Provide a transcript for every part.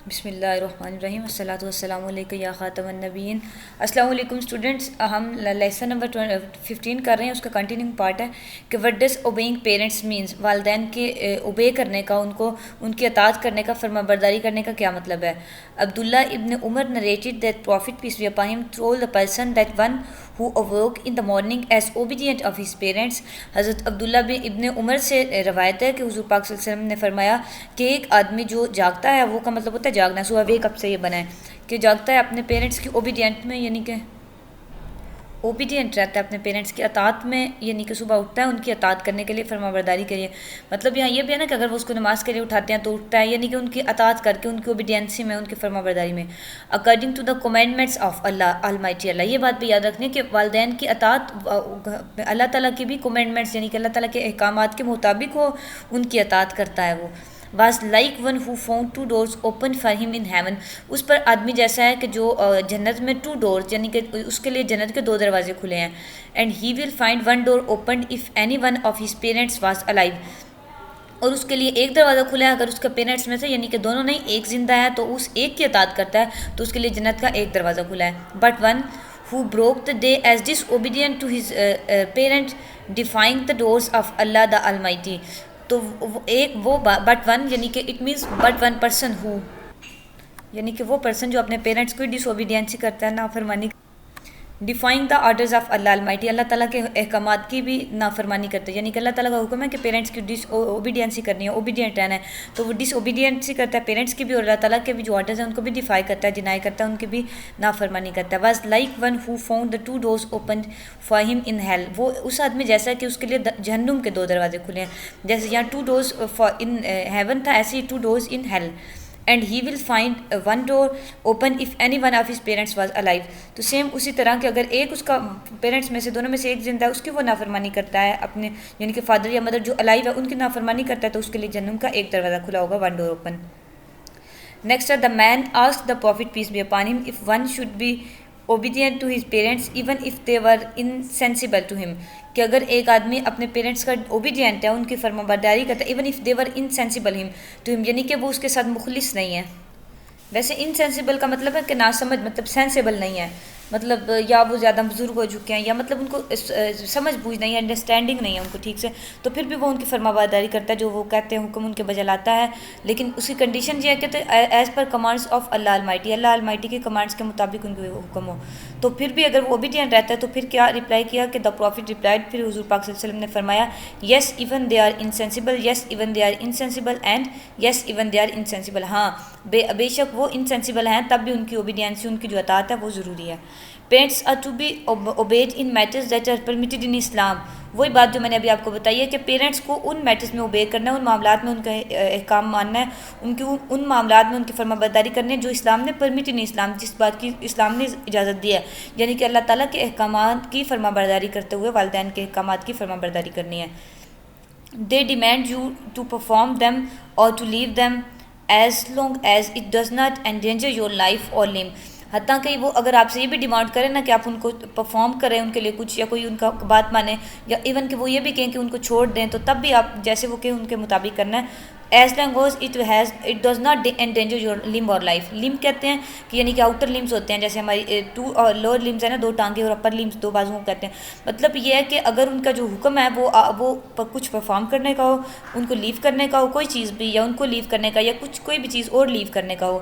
بسم اللہ الرحمن الرحیم الصلاۃ والسلام علیکم یا خاتم النبیین۔ السلام علیکم اسٹوڈنٹس، ہم لیسن نمبر 15 کر رہے ہیں، اس کا کنٹینیو پارٹ ہے کہ what does obeying parents means, والدین کے اوبے کرنے کا، ان کی اطاعت کرنے کا، فرما برداری کرنے کا کیا مطلب ہے۔ عبداللہ ابن عمر narrated that Prophet peace be upon him told the person that one who awoke in the morning as obedient of his parents۔ حضرت عبداللہ ابن عمر سے روایت ہے کہ حضور پاک صلی اللہ علیہ وسلم نے فرمایا کہ ایک آدمی جو جاگتا ہے، وہ کا مطلب ہوتا ہے جاگنا، صبح ویک اپ سے یہ بنا ہے کہ جاگتا ہے اپنے پیرنٹس کی اوبیڈینٹ میں، یعنی کہ اوبیڈینٹ رہتا ہے اپنے پیرنٹس کی اطاعت میں، یعنی کہ صبح اٹھتا ہے ان کی اطاعت کرنے کے لیے، فرما برداری کے لیے۔ مطلب یہاں یہ بھی ہے نا کہ اگر وہ اس کو نماز کے لیے اٹھاتے ہیں تو اٹھتا ہے، یعنی کہ ان کی اطاعت کر کے، ان کی اوبیڈینسی میں، ان کی فرما برداری میں، according to the commandments of Allah almighty Allah. یہ بات بھی یاد رکھنے کہ والدین کی اطاعت اللہ تعالیٰ کی بھی کمینڈمنٹس، یعنی کہ اللہ تعالیٰ کے احکامات کے مطابق ہو، ان کی اطاعت کرتا ہے وہ۔ was like one who found two doors open for him in heaven۔ اس پر آدمی جیسا ہے کہ جو جنت میں two doors، یعنی کہ اس کے لیے جنت کے 2 دروازے کھلے ہیں۔ and he will find one door opened if any one of his parents was alive۔ اور اس کے لیے ایک دروازہ کھلا ہے اگر اس کے پیرنٹس میں سے، یعنی کہ دونوں نہیں، ایک زندہ ہے تو اس ایک کی اطاعت کرتا ہے تو اس کے لیے جنت کا ایک دروازہ کھلا ہے۔ but one who broke the day as disobedient to his parent defying the doors of Allah the Almighty۔ تو ایک وہ بٹ ون، یعنی کہ it means but one person who, یعنی کہ وہ پرسن جو اپنے پیرنٹس کو ڈس اوبیڈینسی کرتا ہے، نافرمانی، defying the orders of Allah almighty, Allah تعالیٰ کے احکامات کی بھی نافرمانی کرتے ہیں، یعنی کہ اللہ تعالیٰ کا حکم ہے کہ پیرنٹس کی ڈس اوبیڈینسی کرنی ہے، اوبیڈینٹ رہنا ہے، تو وہ ڈس اوبیڈینسی کرتا ہے پیرنٹس کی بھی، اور اللہ تعالیٰ کے بھی جو آرڈرز ہیں ان کو بھی ڈیفائی کرتا ہے، ڈینائی کرتا ہے، ان کی بھی نافرمانی کرتا ہے۔ Was like one who found the 2 doors opened for him in hell۔ وہ اس آدمی جیسا ہے کہ اس کے لیے جہنم کے 2 دروازے کھلے ہیں، جیسے یہاں 2 doors in heaven تھا، ایسے ہی 2 doors in hell۔ and he will find one door open if any one of his parents was alive۔ تو سیم اسی طرح کہ اگر ایک اس کا پیرنٹس میں سے، دونوں میں سے ایک زندہ ہے، اس کی وہ نافرمانی کرتا ہے اپنے، یعنی کہ فادر یا مدر جو الائیو ہے ان کی نافرمانی کرتا ہے، تو اس کے لیے جہنم کا ایک دروازہ کھلا ہوگا، one door open۔ نیکسٹ ہے the man asked the prophet peace be upon him if one should be obedient to his parents even if they were insensible to him۔ کہ اگر ایک آدمی اپنے پیرنٹس کا اوبیڈینٹ ہے، ان کی فرما برداری کرتا ہے، ایون اف دے ور انسینسیبل ہم ٹو ہم، یعنی کہ وہ اس کے ساتھ مخلص نہیں ہے۔ ویسے انسینسیبل کا مطلب ہے کہ ناسمجھ، مطلب سینسیبل نہیں ہے، مطلب یا وہ زیادہ بزرگ ہو چکے ہیں، یا مطلب ان کو سمجھ بوجھ نہیں ہے، انڈرسٹینڈنگ نہیں ہے ان کو ٹھیک سے، تو پھر بھی وہ ان کی فرما برداری کرتا ہے، جو وہ کہتے ہیں حکم ان کے بجا لاتا ہے، لیکن اس کی کنڈیشن یہ ہے کہ as per commands of Allah almighty, Allah almighty کے کمانڈس کے مطابق ان کو حکم ہو۔ تو پھر بھی اگر وہ اوبیڈینٹ رہتا ہے تو پھر کیا رپلائی کیا کہ دا پروفٹ ریپلائڈ، پھر حضور پاک صلی اللہ علیہ وسلم نے فرمایا yes even they are insensible, yes even they are insensible and yes even they are insensible. ہاں بے شک وہ انسینسیبل ہیں، تب بھی ان کی اوبیڈینسی، ان کی جو اطاعت ہے وہ ضروری ہے۔ Parents are to be obeyed in matters that are permitted in Islam. وہی بات جو میں نے ابھی آپ کو بتائی ہے کہ پیرنٹس کو ان میٹرز میں اوبے کرنا ہے، ان معاملات میں ان کا احکام ماننا ہے، ان معاملات میں ان کی فرما برداری کرنی ہے جو اسلام نے پرمیٹڈ ان اسلام، جس بات کی اسلام نے اجازت دی ہے، یعنی کہ اللہ تعالیٰ کے احکامات کی فرما برداری کرتے ہوئے والدین کے احکامات کی فرما برداری کرنی ہے۔ They demand you to perform them or to leave them as long as it does not endanger your life or limb۔ حتیٰ کہ وہ اگر آپ سے یہ بھی ڈیمانڈ کریں نا کہ آپ ان کو پرفارم کریں، ان کے لیے کچھ، یا کوئی ان کا بات مانیں، یا ایون کہ وہ یہ بھی کہیں کہ ان کو چھوڑ دیں، تو تب بھی آپ جیسے وہ کہیں ان کے مطابق کرنا ہے۔ As long as it does not endanger your limb or life۔ لمب کہتے ہیں کہ یعنی کہ آؤٹر لمبس ہوتے ہیں، جیسے ہماری 2 لوور لمبس ہیں نا، 2 ٹانگیں، اور اپر لمبس 2 بازوؤں کہتے ہیں۔ مطلب یہ ہے کہ اگر ان کا جو حکم ہے وہ کچھ پرفارم کرنے کا ہو، ان کو لیو کرنے کا ہو کوئی چیز بھی، یا ان کو لیو کرنے کا، یا کوئی بھی چیز اور لیو کرنے کا ہو،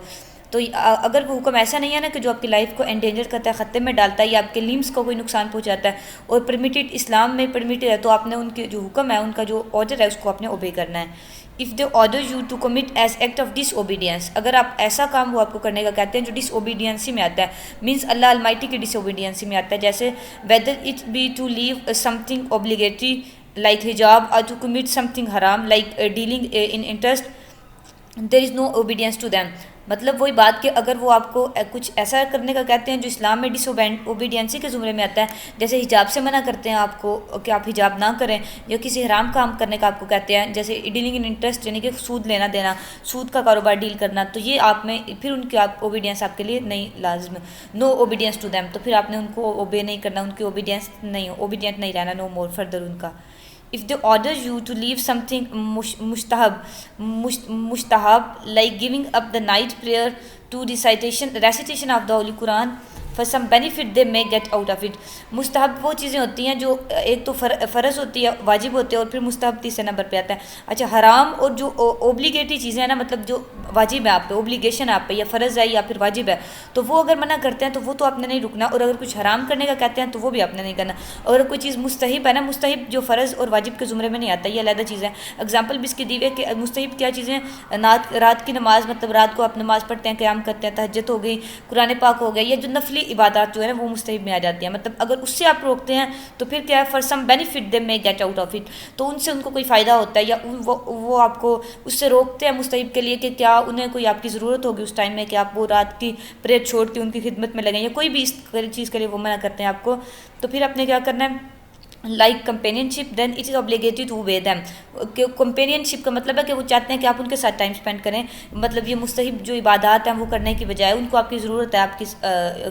تو اگر وہ حکم ایسا نہیں ہے نا کہ جو آپ کی لائف کو انڈینجر کرتا ہے، خطرے میں ڈالتا ہے، یا آپ کے لیمز کو کوئی نقصان پہنچاتا ہے، اور پرمیٹڈ اسلام میں پرمیٹڈ ہے، تو آپ نے ان کے جو حکم ہے، ان کا جو آرڈر ہے، اس کو آپ نے اوبے کرنا ہے۔ If they order you to commit as act of disobedience. اگر آپ ایسا کام وہ آپ کو کرنے کا کہتے ہیں جو ڈس اوبیڈینسی میں آتا ہے، مینس اللہ المائٹی کی ڈس اوبیڈینسی میں آتا ہے، جیسے whether it be to leave something obligatory like hijab, اور to commit something haram like dealing in interest, there is no obedience to them. مطلب وہی بات کہ اگر وہ آپ کو کچھ ایسا کرنے کا کہتے ہیں جو اسلام میں ڈس اوبیڈینسی کے زمرے میں آتا ہے، جیسے حجاب سے منع کرتے ہیں آپ کو کہ آپ حجاب نہ کریں، یا کسی حرام کام کرنے کا آپ کو کہتے ہیں، جیسے ڈیلنگ ان انٹرسٹ، یعنی کہ سود لینا دینا، سود کا کاروبار ڈیل کرنا، تو یہ آپ میں پھر ان کی آپ اوبیڈینس آپ کے لیے نہیں لازم، نو اوبیڈینس ٹو دیم، تو پھر آپ نے ان کو اوبے نہیں کرنا، ان کی اوبیڈینس نہیں، اوبیڈینٹ نہیں رہنا، نو مور فردر ان کا۔ if they order you to leave something mustahab like giving up the night prayer to recitation of the Holy Quran for some benefit they may get out of it. مستحب وہ چیزیں ہوتی ہیں جو ایک تو فرض ہوتی ہے، واجب ہوتے ہیں، اور پھر مستحب تیسرے نمبر پہ آتا ہے. اچھا حرام اور جو اوبلیگیٹری چیزیں ہیں نا، مطلب جو واجب ہے آپ پہ، اوبلیگیشن آپ پہ، یا فرض ہے یا پھر واجب ہے، تو وہ اگر منع کرتے ہیں تو وہ تو آپ نے نہیں رکنا، اور اگر کچھ حرام کرنے کا کہتے ہیں تو وہ بھی آپ نے نہیں کرنا. اور اگر کوئی چیز مستحب ہے نا، مستحب جو فرض اور واجب کے زمرے میں نہیں آتا، یہ علیحدہ چیز ہے. اگزامپل بھی اس کی دی ہے کہ مستحب کیا چیزیں، رات کی نماز، مطلب رات کو آپ نماز پڑھتے ہیں، قیام کرتے ہیں، تہجد ہو گئی، قرآن پاک ہو گیا، یا جو نفلی عبادات جو ہے نا وہ مستحب میں آ جاتی ہیں. مطلب اگر اس سے آپ روکتے ہیں تو پھر کیا ہے، فار سم بینیفٹ دے میں گیٹ آؤٹ آف اٹ، تو ان سے ان کو کوئی فائدہ ہوتا ہے، یا وہ آپ کو اس سے روکتے ہیں مستحب کے لیے کہ کیا انہیں کوئی آپ کی ضرورت ہوگی اس ٹائم میں کہ آپ وہ رات کی پریئر چھوڑ کے ان کی خدمت میں لگیں، یا کوئی بھی اس چیز کے لیے وہ منع کرتے ہیں آپ کو. تو پھر آپ نے کیا کرنا ہے، like companionship then it is obligatory to obey them. کہ کمپینین شپ کا مطلب ہے کہ وہ چاہتے ہیں کہ آپ ان کے ساتھ ٹائم اسپینڈ کریں، مطلب یہ مستحب جو عبادات ہیں وہ کرنے کی بجائے ان کو آپ کی ضرورت ہے آپ کی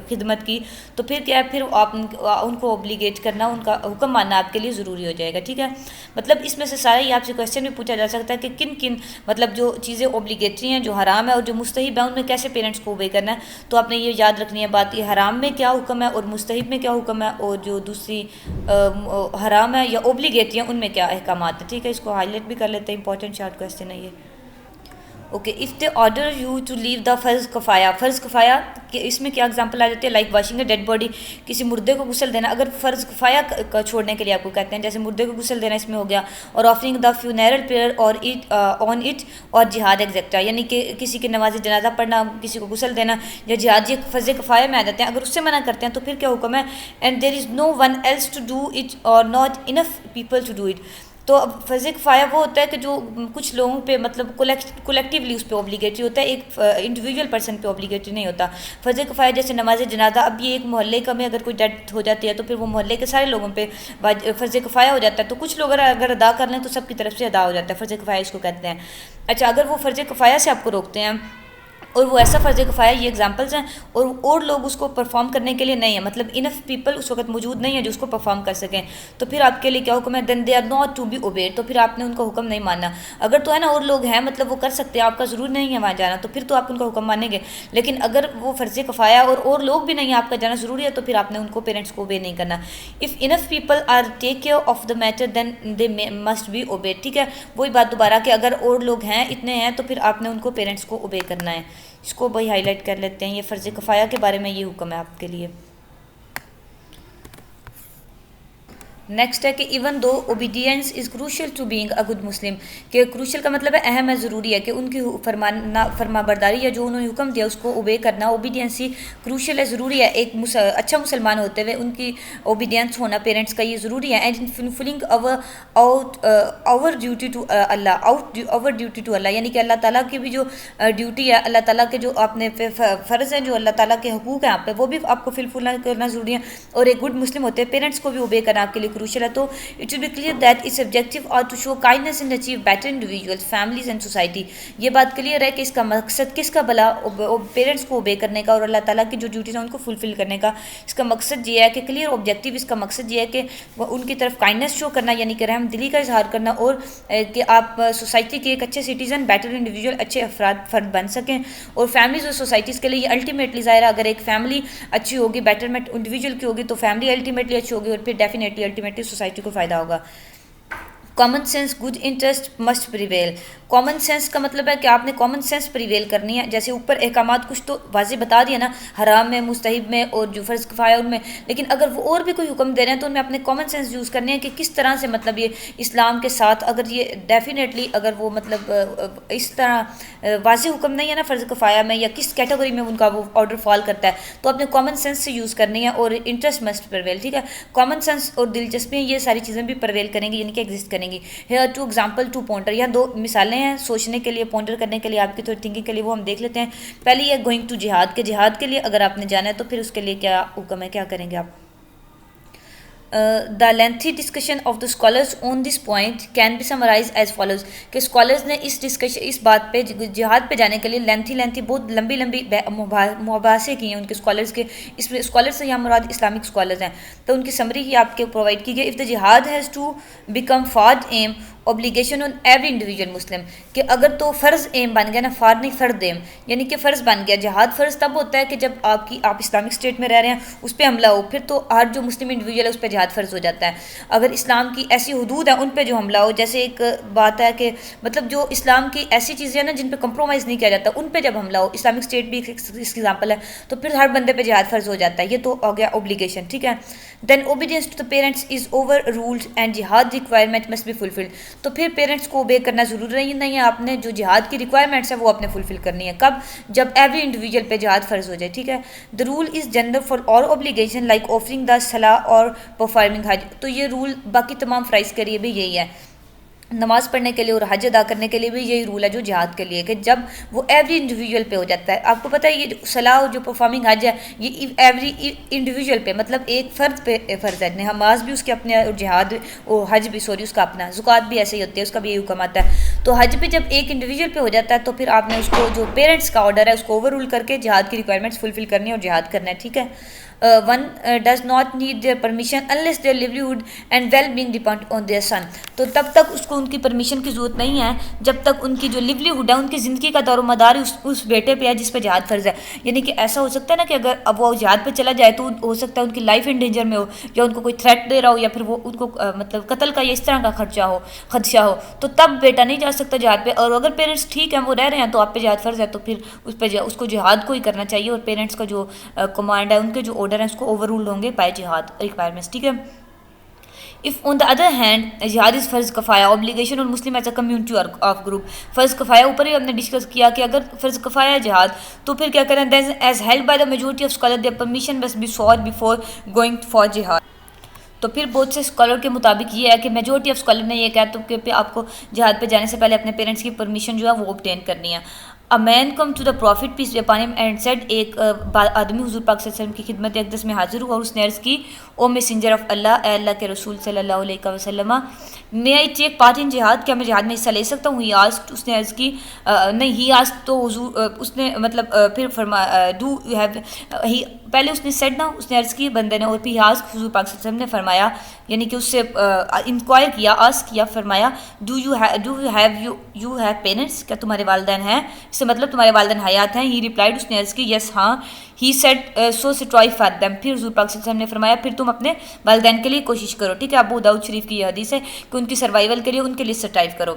خدمت کی، تو پھر کیا ہے، پھر آپ ان کو اوبلیگیٹ کرنا، ان کا حکم ماننا آپ کے لیے ضروری ہو جائے گا. ٹھیک ہے، مطلب اس میں سے سارے ہی آپ سے کویشچن بھی پوچھا جا سکتا ہے کہ کن کن مطلب جو چیزیں اوبلیگیٹری ہیں، جو حرام ہے، اور جو مستحب ہیں ان میں کیسے پیرنٹس کو اوبے کرنا ہے. تو آپ نے یہ یاد رکھنی ہے بات، یہ حرام میں کیا حکم ہے اور مستحب میں کیا حکم ہے، اور جو دوسری حرام ہے یا اوبلیگیٹری ہیں ان میں کیا احکامات ہیں. ٹھیک ہے، اس کو ہائی لائٹ بھی کر لیتے ہیں، امپورٹنٹ شارٹ کویسچن ہے یہ. Okay, if they order you to leave the فرض کفایہ. فرض کفایہ کہ اس میں کیا اگزامپل آ جاتی ہے، لائک واشنگ اے ڈیڈ باڈی، کسی مردے کو غسل دینا. اگر فرض کفایہ کا چھوڑنے کے لیے آپ کو کہتے ہیں، جیسے مردے کو غسل دینا اس میں ہو گیا، اور آفرنگ دا فیونیرل پریئر اور آن اٹ، اور جہاد ایگزیکٹرا، یعنی کہ کسی کی نماز جنازہ پڑھنا، کسی کو غسل دینا یا جہاد، یہ فرض کفایہ میں آ جاتے ہیں. اگر اس سے منع کرتے ہیں تو پھر کیا حکم ہے، and there is no one else to do it اور not enough people to do it. تو اب فرض کفایہ وہ ہوتا ہے کہ جو کچھ لوگوں پہ مطلب کولیکٹیولی اس پہ اوبلیگیٹری ہوتا ہے، ایک انڈیویجول پرسن پہ اوبلیگیٹری نہیں ہوتا. فرض کفایہ جیسے نماز جنازہ، اب یہ ایک محلے کا میں اگر کوئی ڈیتھ ہو جاتی ہے تو پھر وہ محلے کے سارے لوگوں پہ فرض کفایہ ہو جاتا ہے. تو کچھ لوگ اگر ادا کر لیں تو سب کی طرف سے ادا ہو جاتا ہے، فرض کفایہ اس کو کہتے ہیں. اچھا، اگر وہ فرض کفایہ سے آپ کو روکتے ہیں اور وہ ایسا فرض کفایہ، یہ اگزامپلس ہیں، اور لوگ اس کو پرفارم کرنے کے لیے نہیں ہیں، مطلب انف پیپل اس وقت موجود نہیں ہیں جو اس کو پرفارم کر سکیں، تو پھر آپ کے لیے کیا حکم ہے، then they are not to be obeyed. تو پھر آپ نے ان کا حکم نہیں ماننا. اگر تو ہے نا اور لوگ ہیں، مطلب وہ کر سکتے ہیں، آپ کا ضرور نہیں ہے وہاں جانا، تو پھر تو آپ ان کا حکم مانیں گے. لیکن اگر وہ فرض کفایہ اور لوگ بھی نہیں ہیں، آپ کا جانا ضروری ہے، تو پھر آپ نے ان کو پیرنٹس کو اوبے نہیں کرنا. If enough people are take care of the matter then they must be obeyed. ٹھیک ہے، وہی بات دوبارہ کہ اگر اور لوگ ہیں، اتنے ہیں، تو پھر آپ نے ان کو پیرنٹس کو اوبے کرنا ہے. اس کو بھائی ہائی لائٹ کر لیتے ہیں، یہ فرض کفایہ کے بارے میں یہ حکم ہے آپ کے لیے. نیکسٹ ہے کہ even though obedience is crucial to being a good Muslim. کہ کروشل کا مطلب ہے اہم ہے، ضروری ہے کہ ان کی فرما برداری یا جو انہوں نے حکم دیا اس کو اوبے کرنا. اوبیڈینسی کروشل ہے، ضروری ہے. ایک اچھا مسلمان ہوتے ہوئے ان کی اوبیڈینس ہونا پیرنٹس کا یہ ضروری ہے. And in fulfilling our duty to Allah, our duty to Allah, یعنی کہ اللہ تعالیٰ کی بھی جو ڈیوٹی ہے، اللہ تعالیٰ کے جو آپ نے فرض ہیں، جو اللہ تعالیٰ کے حقوق ہیں آپ پہ، وہ بھی آپ کو فلفل کرنا ضروری ہے. اور ایک گڈ مسلم ہوتے ہیں پیرنٹس کو بھی اوبے کرنا آپ کے لیے کروشل ہے. تو it will be clear that its objective اور to show kindness and achieve better individuals, families and society. یہ بات کلیئر ہے کہ اس کا مقصد کس کا بھلا، پیرنٹس کو اوبے کرنے کا اور اللہ تعالیٰ کی جو ڈیوٹیز ہیں ان کو فلفل کرنے کا. اس کا مقصد یہ ہے کہ کلیئر آبجیکٹیو، اس کا مقصد یہ ہے کہ ان کی طرف کائنڈنس شو کرنا، یعنی کہ رحم دلی کا اظہار کرنا، اور کہ آپ سوسائٹی کے ایک اچھے سٹیزن، بیٹر انڈیویجول، اچھے فرد بن سکیں. اور فیملیز اور سوسائٹیز کے لیے یہ الٹیمیٹلی ظاہر ہے، اگر ایک فیملی اچھی ہوگی، بیٹرمنٹ انڈیویجول کی ہوگی، تو فیملی الٹیمیٹلی اچھی ہوگی، اور پھر ڈیفینیٹلی الٹیمیٹلی سوسائٹی کو فائدہ ہوگا. Common sense good interest must prevail. Common sense کا مطلب ہے کہ آپ نے کامن سینس پریویل کرنی ہے. جیسے اوپر احکامات کچھ تو واضح بتا دیا نا، حرام میں، مستحب میں، اور جو فرض کفایہ ان میں، لیکن اگر وہ اور بھی کوئی حکم دے رہے ہیں تو ان میں اپنے کامن سینس یوز کرنے ہیں کہ کس طرح سے مطلب یہ اسلام کے ساتھ، اگر یہ ڈیفینیٹلی اگر وہ مطلب اس طرح واضح حکم نہیں ہے نا فرض کفایہ میں، یا کس کیٹیگری میں ان کا وہ آرڈر فال کرتا ہے، تو اپنے کامن سینس سے یوز کرنی ہے. اور انٹرسٹ مسٹ پریویل. ٹھیک ہے، کامن سینس اور دلچسپیاں یہ ساری چیزیں بھی پریویل کریں گی، یعنی کہ ایگزسٹ کریں گی. Here two example to pointer, یہاں دو مثالیں ہیں سوچنے کے لیے، پوائنٹر کرنے کے لیے، آپ کی تھوڑی تھنکنگ کے لیے، وہ ہم دیکھ لیتے ہیں. پہلی یہ گوئنگ ٹو جہاد، کے جہاد کے لیے اگر آپ نے جانا ہے تو پھر اس کے لیے کیا حکم ہے، کیا کریں گے آپ. The lengthy discussion of the scholars on this point can be summarised as follows کہ اسکالرز نے اس بات پہ جہاد پہ جانے کے لیے لینتھی بہت لمبی مباحثے کی ہیں ان کے اسکالرز کے. اس میں اسکالر سے یہاں مراد اسلامک اسکالرز ہیں, تو ان کی سمری ہی آپ کے پرووائڈ کی گئی. If the jihad has to become farz ایم obligation on every individual Muslim, کہ اگر تو فرض ایم بن گیا نا, فرض نہیں فرض ایم, یعنی کہ فرض بن گیا. جہاد فرض تب ہوتا ہے کہ جب آپ اسلامک اسٹیٹ میں رہ رہے ہیں, اس پہ حملہ ہو, پھر تو ہر جو مسلم انڈیویجول ہے اس پہ جہاد فرض ہو جاتا ہے. اگر اسلام کی ایسی حدود ہیں ان پہ جو حملہ ہو, جیسے ایک بات ہے کہ مطلب جو اسلام کی ایسی چیزیں ہیں نا جن پہ کمپرومائز نہیں کیا جاتا, ان پہ جب حملہ ہو, اسلامک اسٹیٹ بھی اس کی ایگزامپل ہے, تو پھر ہر بندے پہ جہاد فرض ہو جاتا ہے. یہ تو ہو گیا اوبلیگیشن, ٹھیک ہے. Then obedience to the parents is overruled and jihad requirement must be fulfilled. تو پھر پیرنٹس کو اوبے کرنا ضروری نہیں ہے, آپ نے جو جہاد کی ریکوائرمنٹس ہیں وہ آپ نے فلفل کرنی ہے. کب؟ جب ایوری انڈیویجول پہ جہاد فرض ہو جائے, ٹھیک ہے. The rule is general for all obligation like offering the صلاح اور پرفارمنگ حج. تو یہ رول باقی تمام فرائض کے لیے بھی یہی ہے, نماز پڑھنے کے لیے اور حج ادا کرنے کے لیے بھی یہی رول ہے جو جہاد کے لیے, کہ جب وہ ایوری انڈیویجول پہ ہو جاتا ہے. آپ کو پتہ ہے یہ صلاح جو پرفارمنگ حج ہے یہ ایوری انڈیویجول پہ, مطلب ایک فرد پہ فرض ہے. نماز بھی اس کے اپنے, اور جہاد اور حج بھی اس کا اپنا, زکوٰۃ بھی ایسے ہی ہوتی ہے, اس کا بھی یہی حکم آتا ہے. تو حج بھی جب ایک انڈیویجول پہ ہو جاتا ہے تو پھر آپ نے اس کو جو پیرنٹس کا آرڈر ہے اس کو اوور رول کر کے جہاد کی ریکوائرمنٹس فلفل کرنی ہے اور جہاد کرنا ہے, ٹھیک ہے. One does not need their permission unless their livelihood and well-being depend on their son. تو تب تک اس کو ان کی پرمیشن کی ضرورت نہیں ہے جب تک ان کی جو لیولیہوڈ ہے, ان کی زندگی کا دار و مدار اس بیٹے پہ ہے جس پہ جہاد فرض ہے. یعنی کہ ایسا ہو سکتا ہے نا کہ اگر اب وہ جہاد پہ چلا جائے تو ہو سکتا ہے ان کی لائف ان ڈینجر میں ہو, یا ان کو کوئی تھریٹ دے رہا ہو, یا پھر وہ ان کو مطلب قتل کا یا اس طرح کا خدشہ ہو, تو تب بیٹا نہیں جا سکتا جہاد پہ. اور اگر پیرنٹس ٹھیک ہیں, وہ رہ رہے ہیں, تو آپ پہ جہاد فرض ہے, تو پھر اس کو جہاد کو ہی کرنا چاہیے. اور پیرنٹس کا جو کمانڈ ہے, ان کے جو آرڈر ہیں, اس کو اوور رول ہوں گے بائی جہاد ریکوائرمنٹس, ٹھیک ہے. If on the other hand جہاد از فرض کفایہ obligation اور Muslim as a community of group. فرض کفایہ اوپر ہی ہم نے ڈسکس کیا کہ اگر فرض کفایہ ہے جہاد تو پھر کیا کریں, then as held by the majority of scholars their permission must be sought before going for jihad. تو پھر بہت سے اسکالر کے مطابق یہ ہے کہ میجورٹی آف اسکالر نے یہ کہا تو کہ آپ کو جہاد پہ جانے سے پہلے اپنے پیرنٹس کی پرمیشن جو ہے وہ obtain کرنی ہے. A man come to the Prophet peace be upon him and said, ایک آدمی حضور پاک صلی اللہ علیہ وسلم کی خدمت اقدس میں حاضر ہوا اور اس نے عرض کی, او میسنجر آف اللہ, اے اللہ کے رسول صلی اللہ علیہ وسلم, may I take part in جہاد, کیا میں جہاد میں حصہ لے سکتا ہوں. اس نے عرض کی نہیں. ہی آسکڈ تو حضور اس نے مطلب پھر فرمایا ڈو یو ہیو, پہلے اس نے سیڈ نا, اس نے عرض کی بندے نے, اور پھر آسکڈ حضور پاک صلی اللہ علیہ وسلم نے فرمایا, یعنی کہ اس سے انکوائر کیا, آسک کیا, فرمایا ڈو یو ہیو پیرنٹس, کیا تمہارے والدین ہیں, اس سے مطلب تمہارے والدین حیات ہیں. ہی ریپلائڈ, اس نے عرض کی یس ہاں. He said so strive for them, پھر حضور پاک صلی اللہ علیہ وسلم نے فرمایا پھر تم اپنے والدین کے لیے کوشش کرو, ٹھیک ہے. ابو داؤد شریف کی یہ حدیث ہے کہ ان کی سروائیول کے لیے ان کے لیے اسٹرائیو کرو.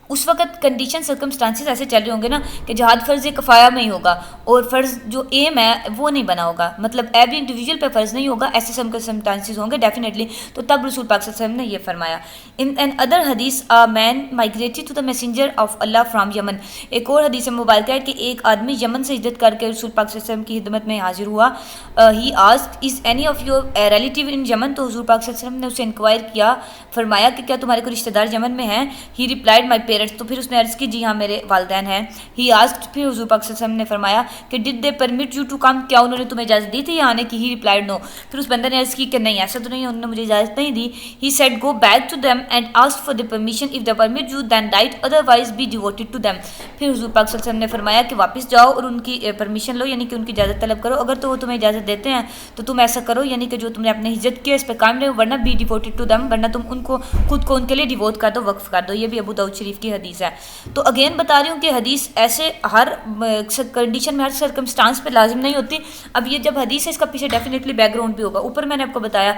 اس وقت کنڈیشن سرکمسٹانسز ایسے چل رہے ہوں گے نا کہ جہاد فرض کفایہ میں ہی ہوگا اور فرض جو ایم ہے وہ نہیں بنا ہوگا, مطلب ایوری انڈیویجول پہ فرض نہیں ہوگا, ایسے سرکمسٹانسز ہوں گے ڈیفینیٹلی. تو تب رسول پاک صلی اللہ علیہ وسلم نے یہ فرمایا. ان این ادر حدیث a man migrated to the messenger of Allah from Yemen. ایک اور حدیث مبارکہ ہے کہ ایک آدمی یمن سے ہجرت کر کے رسول پاک صلی اللہ علیہ وسلم کی خدمت میں حاضر ہوا. he asked is any of your relative in Yemen, تو حضور پاک صلی اللہ علیہ وسلم نے اسے انکوائر کیا, فرمایا کہ کیا تمہارے کوئی رشتہ دار یمن میں ہیں. he replied my parents, تو پھر اس نے عرض کی جی ہاں میرے والدین ہیں. he asked, پھر حضور پاک صلی اللہ علیہ وسلم نے فرمایا کہ did they permit you to come, کیا انہوں نے تمہیں اجازت دی تھی یہاں آنے کی. he replied no, پھر اس بندے نے عرض کی کہ نہیں ایسا تو نہیں, انہوں نے مجھے اجازت نہیں دی. he said go back to them and ask for the permission, if they permit you then right, otherwise be devoted to them. پھر حضور پاک صلی اللہ علیہ وسلم نے فرمایا کہ واپس جاؤ اور ان کی پرمیشن لو, یعنی کہ ان کی اجازت طلب کرو, اگر تو وہ تمہیں اجازت دیتے ہیں تو تم ایسا کرو, یعنی کہ جو تم نے اپنے ہجرت کی اس پہ قائم رہو, ورنہ be devoted to them, ورنہ تم ان کو خود کو ان کے لیے ڈیووٹ کر دو, وقف کر دو. یہ بھی ابو داؤد شریف کی حدیث ہے. تو اگین بتا رہی ہوں کہ حدیث ایسے ہر کنڈیشن میں, ہر سرکمسٹانس پہ لازم نہیں ہوتی. اب یہ جب حدیث ہے اس کا پیچھے ڈیفینیٹلی بیک گراؤنڈ بھی ہوگا. اوپر میں نے آپ کو بتایا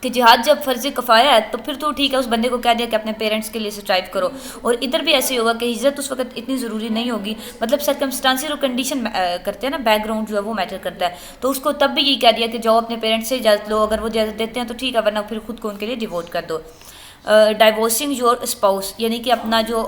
کہ جہاد جب فرض کفایہ ہے تو پھر تو ٹھیک ہے, اس بندے کو کہہ دیا کہ اپنے پیرنٹس کے لیے اسٹرائیو کرو. اور ادھر بھی ایسے ہوگا کہ ہجرت اس وقت اتنی ضروری نہیں ہوگی, مطلب سرکمسٹانسز اور کنڈیشن کرتے ہیں نا, بیک گراؤنڈ جو ہے وہ میٹر کرتا ہے. تو اس کو تب بھی یہ کہہ دیا کہ جاؤ اپنے پیرنٹس سے اجازت لو, اگر وہ اجازت دیتے ہیں تو ٹھیک ہے, ورنہ پھر خود کو ان کے لیے ڈیووٹ کر دو. ڈائیورسنگ یور اسپاؤس, یعنی کہ اپنا جو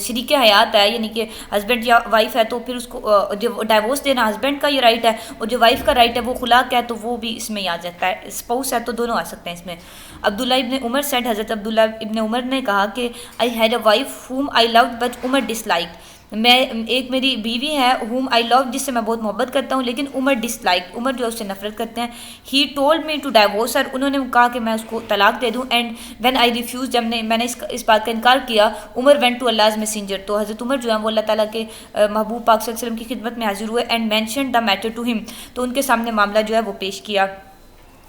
شریک حیات ہے, یعنی کہ ہسبینڈ یا وائف ہے, تو پھر اس کو ڈائیورس دینا ہسبینڈ کا یہ رائٹ ہے, اور جو وائف کا رائٹ ہے وہ خلا کا ہے, تو وہ بھی اس میں ہی آ جاتا ہے. اسپاؤس ہے تو دونوں آ سکتے ہیں اس میں. عبداللہ ابن عمر سیڈ, حضرت عبداللہ ابن عمر نے کہا کہ I had a wife whom I loved but Umar disliked. میں ایک میری بیوی ہے whom I love جس سے میں بہت محبت کرتا ہوں لیکن عمر ڈسلائک عمر جو ہے اس سے نفرت کرتے ہیں. He told me to divorce her انہوں نے کہا کہ میں اس کو طلاق دے دوں. اینڈ when I refused جب میں نے اس بات کا انکار کیا عمر went to Allah's messenger تو حضرت عمر جو ہے وہ اللہ تعالیٰ کے محبوب پاک صلی اللہ علیہ وسلم کی خدمت میں حاضر ہوئے. And mentioned the matter to him تو ان کے سامنے معاملہ جو ہے وہ پیش کیا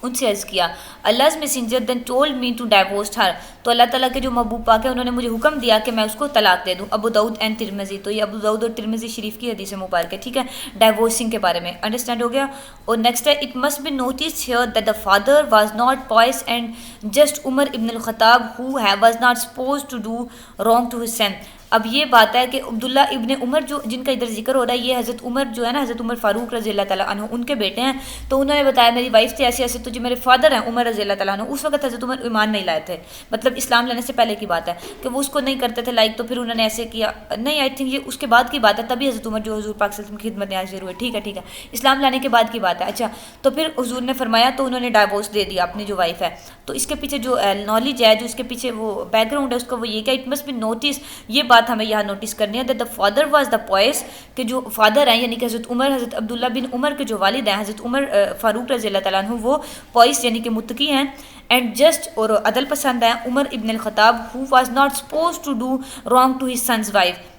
ان سے عرض کیا. Allah's messenger then told me to divorce her تو اللہ تعالیٰ کے جو محبوب پاک ہے انہوں نے مجھے حکم دیا کہ میں اس کو طلاق دے دوں. ابو داؤد اینڈ ترمذی تو یہ ابو داؤد اور ترمذی شریف کی حدیث مبارک ہے. ٹھیک ہے ڈائیورسنگ کے بارے میں انڈرسٹینڈ ہو گیا. اور نیکسٹ ہے it must be notice here that the father was not pious and just Umar ibn al Khattab who was not supposed to do wrong to his son. اب یہ بات ہے کہ عبداللہ ابن عمر جو جن کا ادھر ذکر ہو رہا ہے یہ حضرت عمر جو ہے نا حضرت عمر فاروق رضی اللہ تعالیٰ عنہ ان کے بیٹے ہیں. تو انہوں نے بتایا میری وائف تھی ایسے ایسے تو جو میرے فادر ہیں عمر رضی اللہ تعالیٰ عنہ اس وقت حضرت عمر ایمان نہیں لائے تھے مطلب اسلام لانے سے پہلے کی بات ہے کہ وہ اس کو نہیں کرتے تھے لائک. تو پھر انہوں نے ایسے کیا نہیں آئی تھنک یہ اس کے بعد کی بات ہے تبھی حضرت عمر جو حضور پاک صلی اللہ علیہ وسلم کی خدمت میں حاضر ہوئے. ٹھیک ہے اسلام لانے کے بعد کی بات ہے. اچھا تو پھر حضور نے فرمایا تو انہوں نے ڈائیورس دے دیا اپنی جو وائف ہے. تو اس کے پیچھے جو نالج ہے جو اس کے پیچھے وہ بیک گراؤنڈ ہے اس کا وہ یہ کہ اٹ مسٹ بی نوٹس یہ بات ہمیں یہاں نوٹس کرنی ہے that the father was the pious کہ جو فادر ہیں یعنی کہ حضرت عمر حضرت عبداللہ بن عمر کے جو والد ہیں حضرت عمر فاروق رضی اللہ تعالیٰ عنہ وہ پوائس یعنی کہ متقی ہیں اینڈ جسٹ اور عدل پسند ہیں. Umar ibn al Khattab who was not supposed to do wrong to his son's wife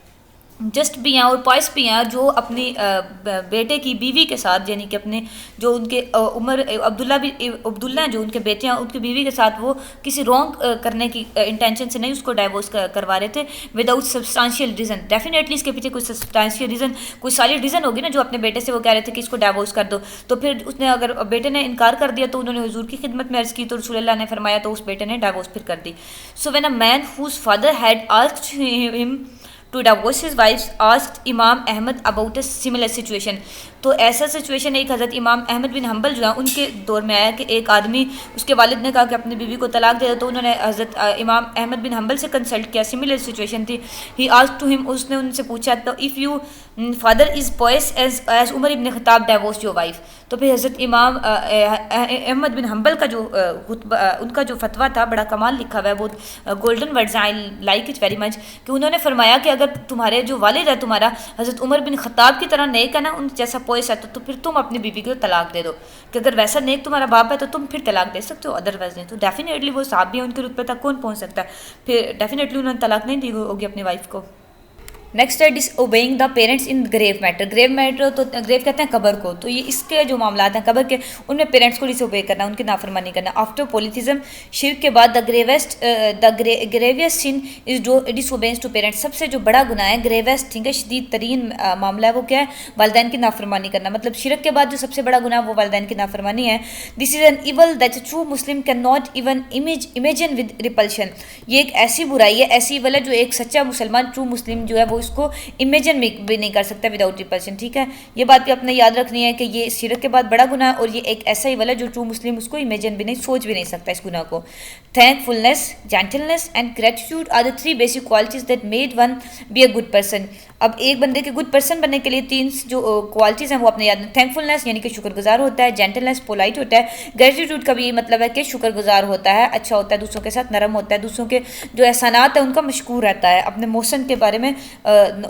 just بھی ہیں اور پوائس بھی ہیں جو اپنی بیٹے کی بیوی کے ساتھ یعنی کہ اپنے جو ان کے عمر عبداللہ ہیں جو ان کے بیٹے ہیں ان کی بیوی کے ساتھ وہ کسی رانگ کرنے کی انٹینشن سے نہیں اس کو ڈائیورس کروا رہے تھے وداؤٹ سبسٹانشیل ریزن. ڈیفینیٹلی اس کے پیچھے کوئی سبسٹانشیل ریزن کوئی سالڈ ریزن ہوگی نا جو اپنے بیٹے سے وہ کہہ رہے تھے کہ اس کو ڈائیورس کر دو. تو پھر اس نے اگر بیٹے نے انکار کر دیا تو انہوں نے حضور کی خدمت میں عرض کی تو رسول اللہ نے فرمایا تو اس بیٹے نے ڈائیورس پھر کر دی. So when a man whose father had asked him to divorce his wife asked امام Ahmad about a similar situation. تو ایسا سچویشن ایک حضرت امام احمد بن حنبل جو ہیں ان کے دور میں آیا کہ ایک آدمی اس کے والد نے کہا کہ اپنی بیوی کو طلاق دے دو تو انہوں نے حضرت امام احمد بن حنبل سے کنسلٹ کیا. سملر سچویشن تھی. ہی asked to him اس نے ان سے پوچھا تو if you father is poised as عمر ابن خطاب divorced your wife. تو پھر حضرت امام احمد بن حنبل کا جو ان کا جو فتویٰ تھا بڑا کمال لکھا ہوا ہے بہت golden words I like it very much کہ انہوں نے فرمایا کہ اگر تمہارے جو والد ہے تمہارا حضرت عمر بن خطاب کی طرح نیک ہے نا ان جیسا پوئس ہے تو پھر تم اپنی بیوی کو طلاق دے دو کہ اگر ویسا نیک تمہارا باپ ہے تو تم پھر طلاق دے سکتے ہو ادروائز نہیں. تو ڈیفینیٹلی وہ صحابی ہیں ان کے رتبے تک کون پہنچ سکتا ہے پھر ڈیفینیٹلی انہوں نے طلاق نہیں دی ہوگی اپنی وائف کو. نیکسٹ ہے disobeying the parents in grave matter. Grave matter تو گریو کہتے ہیں قبر کو. تو یہ اس کے جو معاملات ہیں قبر کے ان میں پیرنٹس کو ڈس اوبے کرنا ان کی نافرمانی کرنا. آفٹر پولیتھزم شرک کے بعد دا گریویسٹ سن از ڈس اوبیئنس ٹو پیرنٹس. سب سے جو بڑا گناہ ہے گریویسٹ ٹھیک ہے شدید ترین معاملہ ہے وہ کیا ہے والدین کی نافرمانی کرنا. مطلب شرک کے بعد جو سب سے بڑا گناہ ہے وہ والدین کی نافرمانی ہے. This is an evil that true Muslim can not even imagine with repulsion. یہ ایک ایسی برائی ہے ایسی ایول ہے جو ایک سچا مسلمان ٹرو مسلم جو ہے وہ اس کو امیجن بھی نہیں کر سکتا وداؤٹ ریپلشن. ٹھیک ہے یہ بات بھی اپنے یاد رکھنی ہے کہ یہ شرک کے بعد بڑا گناہ ہے اور یہ ایک ایسا ہی والا جو ٹرو مسلم اس کو امیجن بھی نہیں سوچ بھی نہیں سکتا اس گناہ کو. Thankfulness gentleness and gratitude are the 3 basic qualities that made one be a good person. اب ایک بندے کے گڈ پرسن بننے کے لیے 3 جو کوالٹیز ہیں وہ اپنے یاد میں. تھینک فلنس یعنی کہ شکر گزار ہوتا ہے. جینٹلنس پولائٹ ہوتا ہے. گریٹیٹیوڈ کا بھی یہ مطلب ہے کہ شکر گزار ہوتا ہے اچھا ہوتا ہے دوسروں کے ساتھ نرم ہوتا ہے دوسروں کے جو احسانات ہیں ان کا مشکور رہتا ہے اپنے محسن کے بارے میں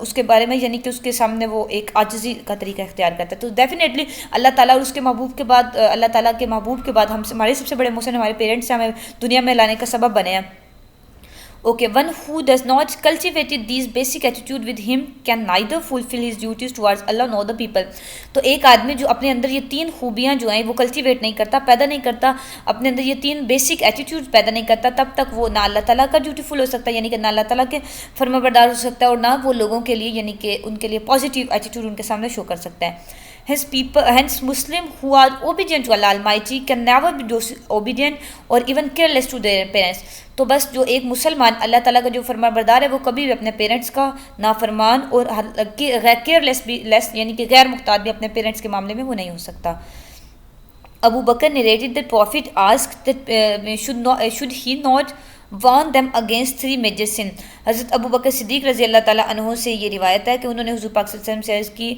اس کے بارے میں یعنی کہ اس کے سامنے وہ ایک عاجزی کا طریقہ اختیار کرتا ہے. تو ڈیفینیٹلی اللہ تعالیٰ اور اس کے محبوب کے بعد اللہ تعالیٰ کے محبوب کے بعد ہمارے سب سے بڑے محسن ہمارے پیرنٹس ہیں ہمیں دنیا میں لانے کا سبب بنے ہیں. Okay, one who does not cultivate these basic attitude with him can neither fulfill his duties towards Allah nor the people. تو ایک آدمی جو اپنے اندر یہ 3 خوبیاں جو ہیں وہ کلٹیویٹ نہیں کرتا پیدا نہیں کرتا اپنے اندر یہ 3 بیسک ایٹیٹیوڈ پیدا نہیں کرتا تب تک وہ نہ اللہ تعالیٰ کا ڈیوٹیفل ہو سکتا ہے یعنی کہ نہ اللہ تعالیٰ کے فرما بردار ہو سکتا ہے اور نہ وہ لوگوں کے لیے یعنی کہ ان کے لیے پازیٹیو ایٹیٹیوڈ ان کے سامنے شو کر سکتا ہے. Hence Muslims who are obedient to Allah Almighty can never be disobedient or even careless to their parents. تو بس جو ایک مسلمان اللہ تعالیٰ کا جو فرما بردار ہے وہ کبھی بھی اپنے پیرنٹس کا نافرمان اور کیئرلیس بھی لیس یعنی کہ غیر محتاط بھی اپنے پیرنٹس کے معاملے میں وہ نہیں ہو سکتا. Abu Bakr narrated that Prophet asked that should he not warn them against three major sin. حضرت ابو بکر صدیق رضی اللہ تعالیٰ عنہ سے یہ روایت ہے کہ انہوں نے حضور پاک صلی اللہ علیہ وسلم سے عرض کی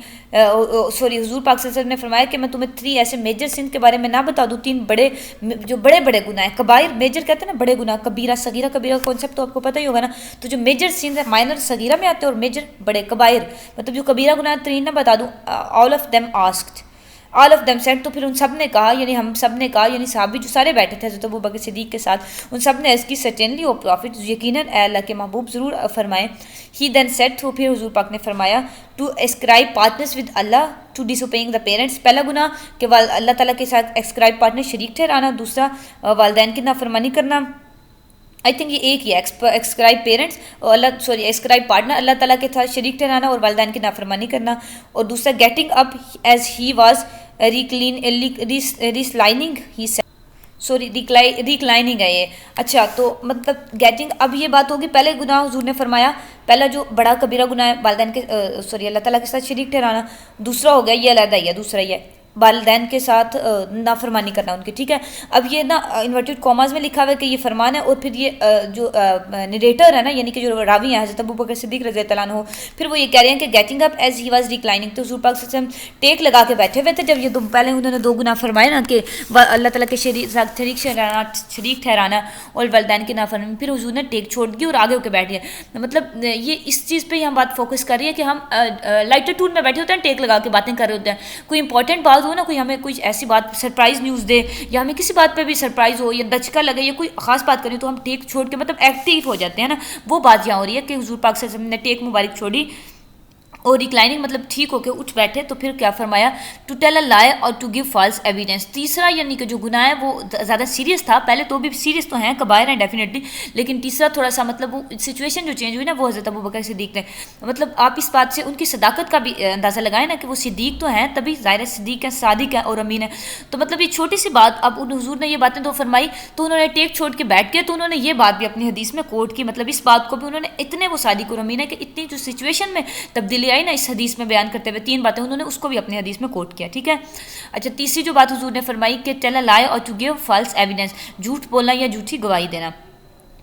حضور پاک صلی اللہ علیہ وسلم نے فرمایا کہ میں تمہیں 3 ایسے میجر سن کے بارے میں نہ بتا دوں، 3 بڑے جو بڑے بڑے گناہ ہیں، کبائر میجر کہتے ہیں نا بڑے گناہ، کبیرہ صغیرہ، کبیرہ کانسیپٹ تو آپ کو پتہ ہی ہوگا نا، تو جو میجر سین ہے مائنر صغیرہ میں آتے ہیں اور میجر بڑے کبائر، مطلب جو کبیرہ گناہ 3 نہ بتا دوں. آل آف دیم سیڈ، تو پھر ان سب نے کہا، یعنی ہم سب نے کہا، یعنی صحابی جو سارے بیٹھے تھے حضرت ابو بکر صدیق کے ساتھ، ان سب نے اس کی سرٹینلی او پروفٹ، یقیناً اے اللہ کے محبوب ضرور فرمائے. ہی دین سیڈ، تو پھر حضور پاک نے فرمایا to ascribe partners with Allah to disobeying the parents. پہلا گناہ کہ اللہ تعالیٰ کے ساتھ اسکرائب پارٹنر شریک ٹھہرانا، دوسرا والدین کی نافرمانی کرنا. آئی تھنک یہ ایک ہی ہے، اسکرائب پیرنٹس اور اسکرائب پارٹنر، اللہ تعالیٰ کے ساتھ شریک ٹھہرانا اور والدین کی نافرمانی کرنا. اور دوسرا getting up as he was ریکلائننگ ہے یہ. اچھا تو مطلب گیٹنگ، اب یہ بات ہوگی، پہلے گناہ حضور نے فرمایا، پہلا جو بڑا کبیرہ گناہ ہے والدین کے اللہ تعالیٰ کے ساتھ شریک ٹھہرانا، دوسرا ہو گیا یہ علیحدہ ہی ہے، دوسرا یہ والدین کے ساتھ نافرمانی کرنا ان کی. ٹھیک ہے، اب یہ نا انورٹڈ کاماز میں لکھا ہوا ہے کہ یہ فرمان ہے، اور پھر یہ جو نریٹر ہے نا، یعنی کہ جو راوی ہیں حضرت ابو بکر صدیق رضی اللہ عنہ، پھر وہ یہ کہہ رہے ہیں کہ getting up as he was ریکلائننگ، تو حضور پاک صلی اللہ علیہ وسلم ٹیک لگا کے بیٹھے ہوئے تھے جب یہ پہلے انہوں نے 2 گناہ فرمائے نا کہ اللہ تعالیٰ کے شریک ٹھہرانا اور والدین کی نافرمانی، پھر حضور نے ٹیک چھوڑ دی اور آگے ہو کے بیٹھ گئے. مطلب یہ اس چیز پہ ہی ہم بات فوکس کر رہی ہے کہ ہم لائٹر ٹور میں بیٹھے ہوتے ہیں، ٹیک لگا کے باتیں کر رہے ہوتے ہیں، کوئی امپورٹنٹ بات ہو نا، کوئی ہمیں کوئی ایسی بات سرپرائز نیوز دے، یا ہمیں کسی بات پہ بھی سرپرائز ہو یا دچکا لگے یا کوئی خاص بات کریں، تو ہم ٹیک چھوڑ کے مطلب ایکٹیو ہو جاتے ہیں نا. وہ بات یہاں ہو رہی ہے کہ حضور پاک صلی اللہ علیہ وسلم نے ٹیک مبارک چھوڑی اور ریکلائننگ مطلب ٹھیک ہو کے اٹھ بیٹھے. تو پھر کیا فرمایا، ٹو ٹیل اے لائی اور ٹو گیو فالس ایویڈنس. تیسرا یعنی کہ جو گناہ ہے وہ زیادہ سیریس تھا، پہلے تو بھی سیریس تو ہیں، کبائر ہیں ڈیفینیٹلی، لیکن تیسرا تھوڑا سا مطلب وہ سچویشن جو چینج ہوئی نا، وہ حضرت ابو بکر صدیق نے، مطلب آپ اس بات سے ان کی صداقت کا بھی اندازہ لگائیں نا کہ وہ صدیق تو ہیں، تبھی ظاہر صدیق ہیں، صادق ہیں اور امین ہیں. تو مطلب یہ چھوٹی سی بات، اب ان حضور نے یہ باتیں تو فرمائی تو انہوں نے ٹیک چھوڑ کے بیٹھ گئے، تو انہوں نے یہ بات بھی اپنی حدیث میں کوٹ کی، مطلب اس بات کو بھی انہوں نے اتنے وہ صادق اور امین ہے کہ اتنی جو سچویشن میں تبدیلی آئی نا اس حدیث میں بیان کرتے ہوئے، 3 باتیں انہوں نے اس کو بھی اپنی حدیث میں کوٹ کیا. ٹھیک ہے، اچھا تیسری جو بات حضور نے فرمائی کہ ٹیل اے لائی اور ٹو گیو فالس ایویڈنس، جھوٹ بولنا یا جھوٹی گواہی دینا.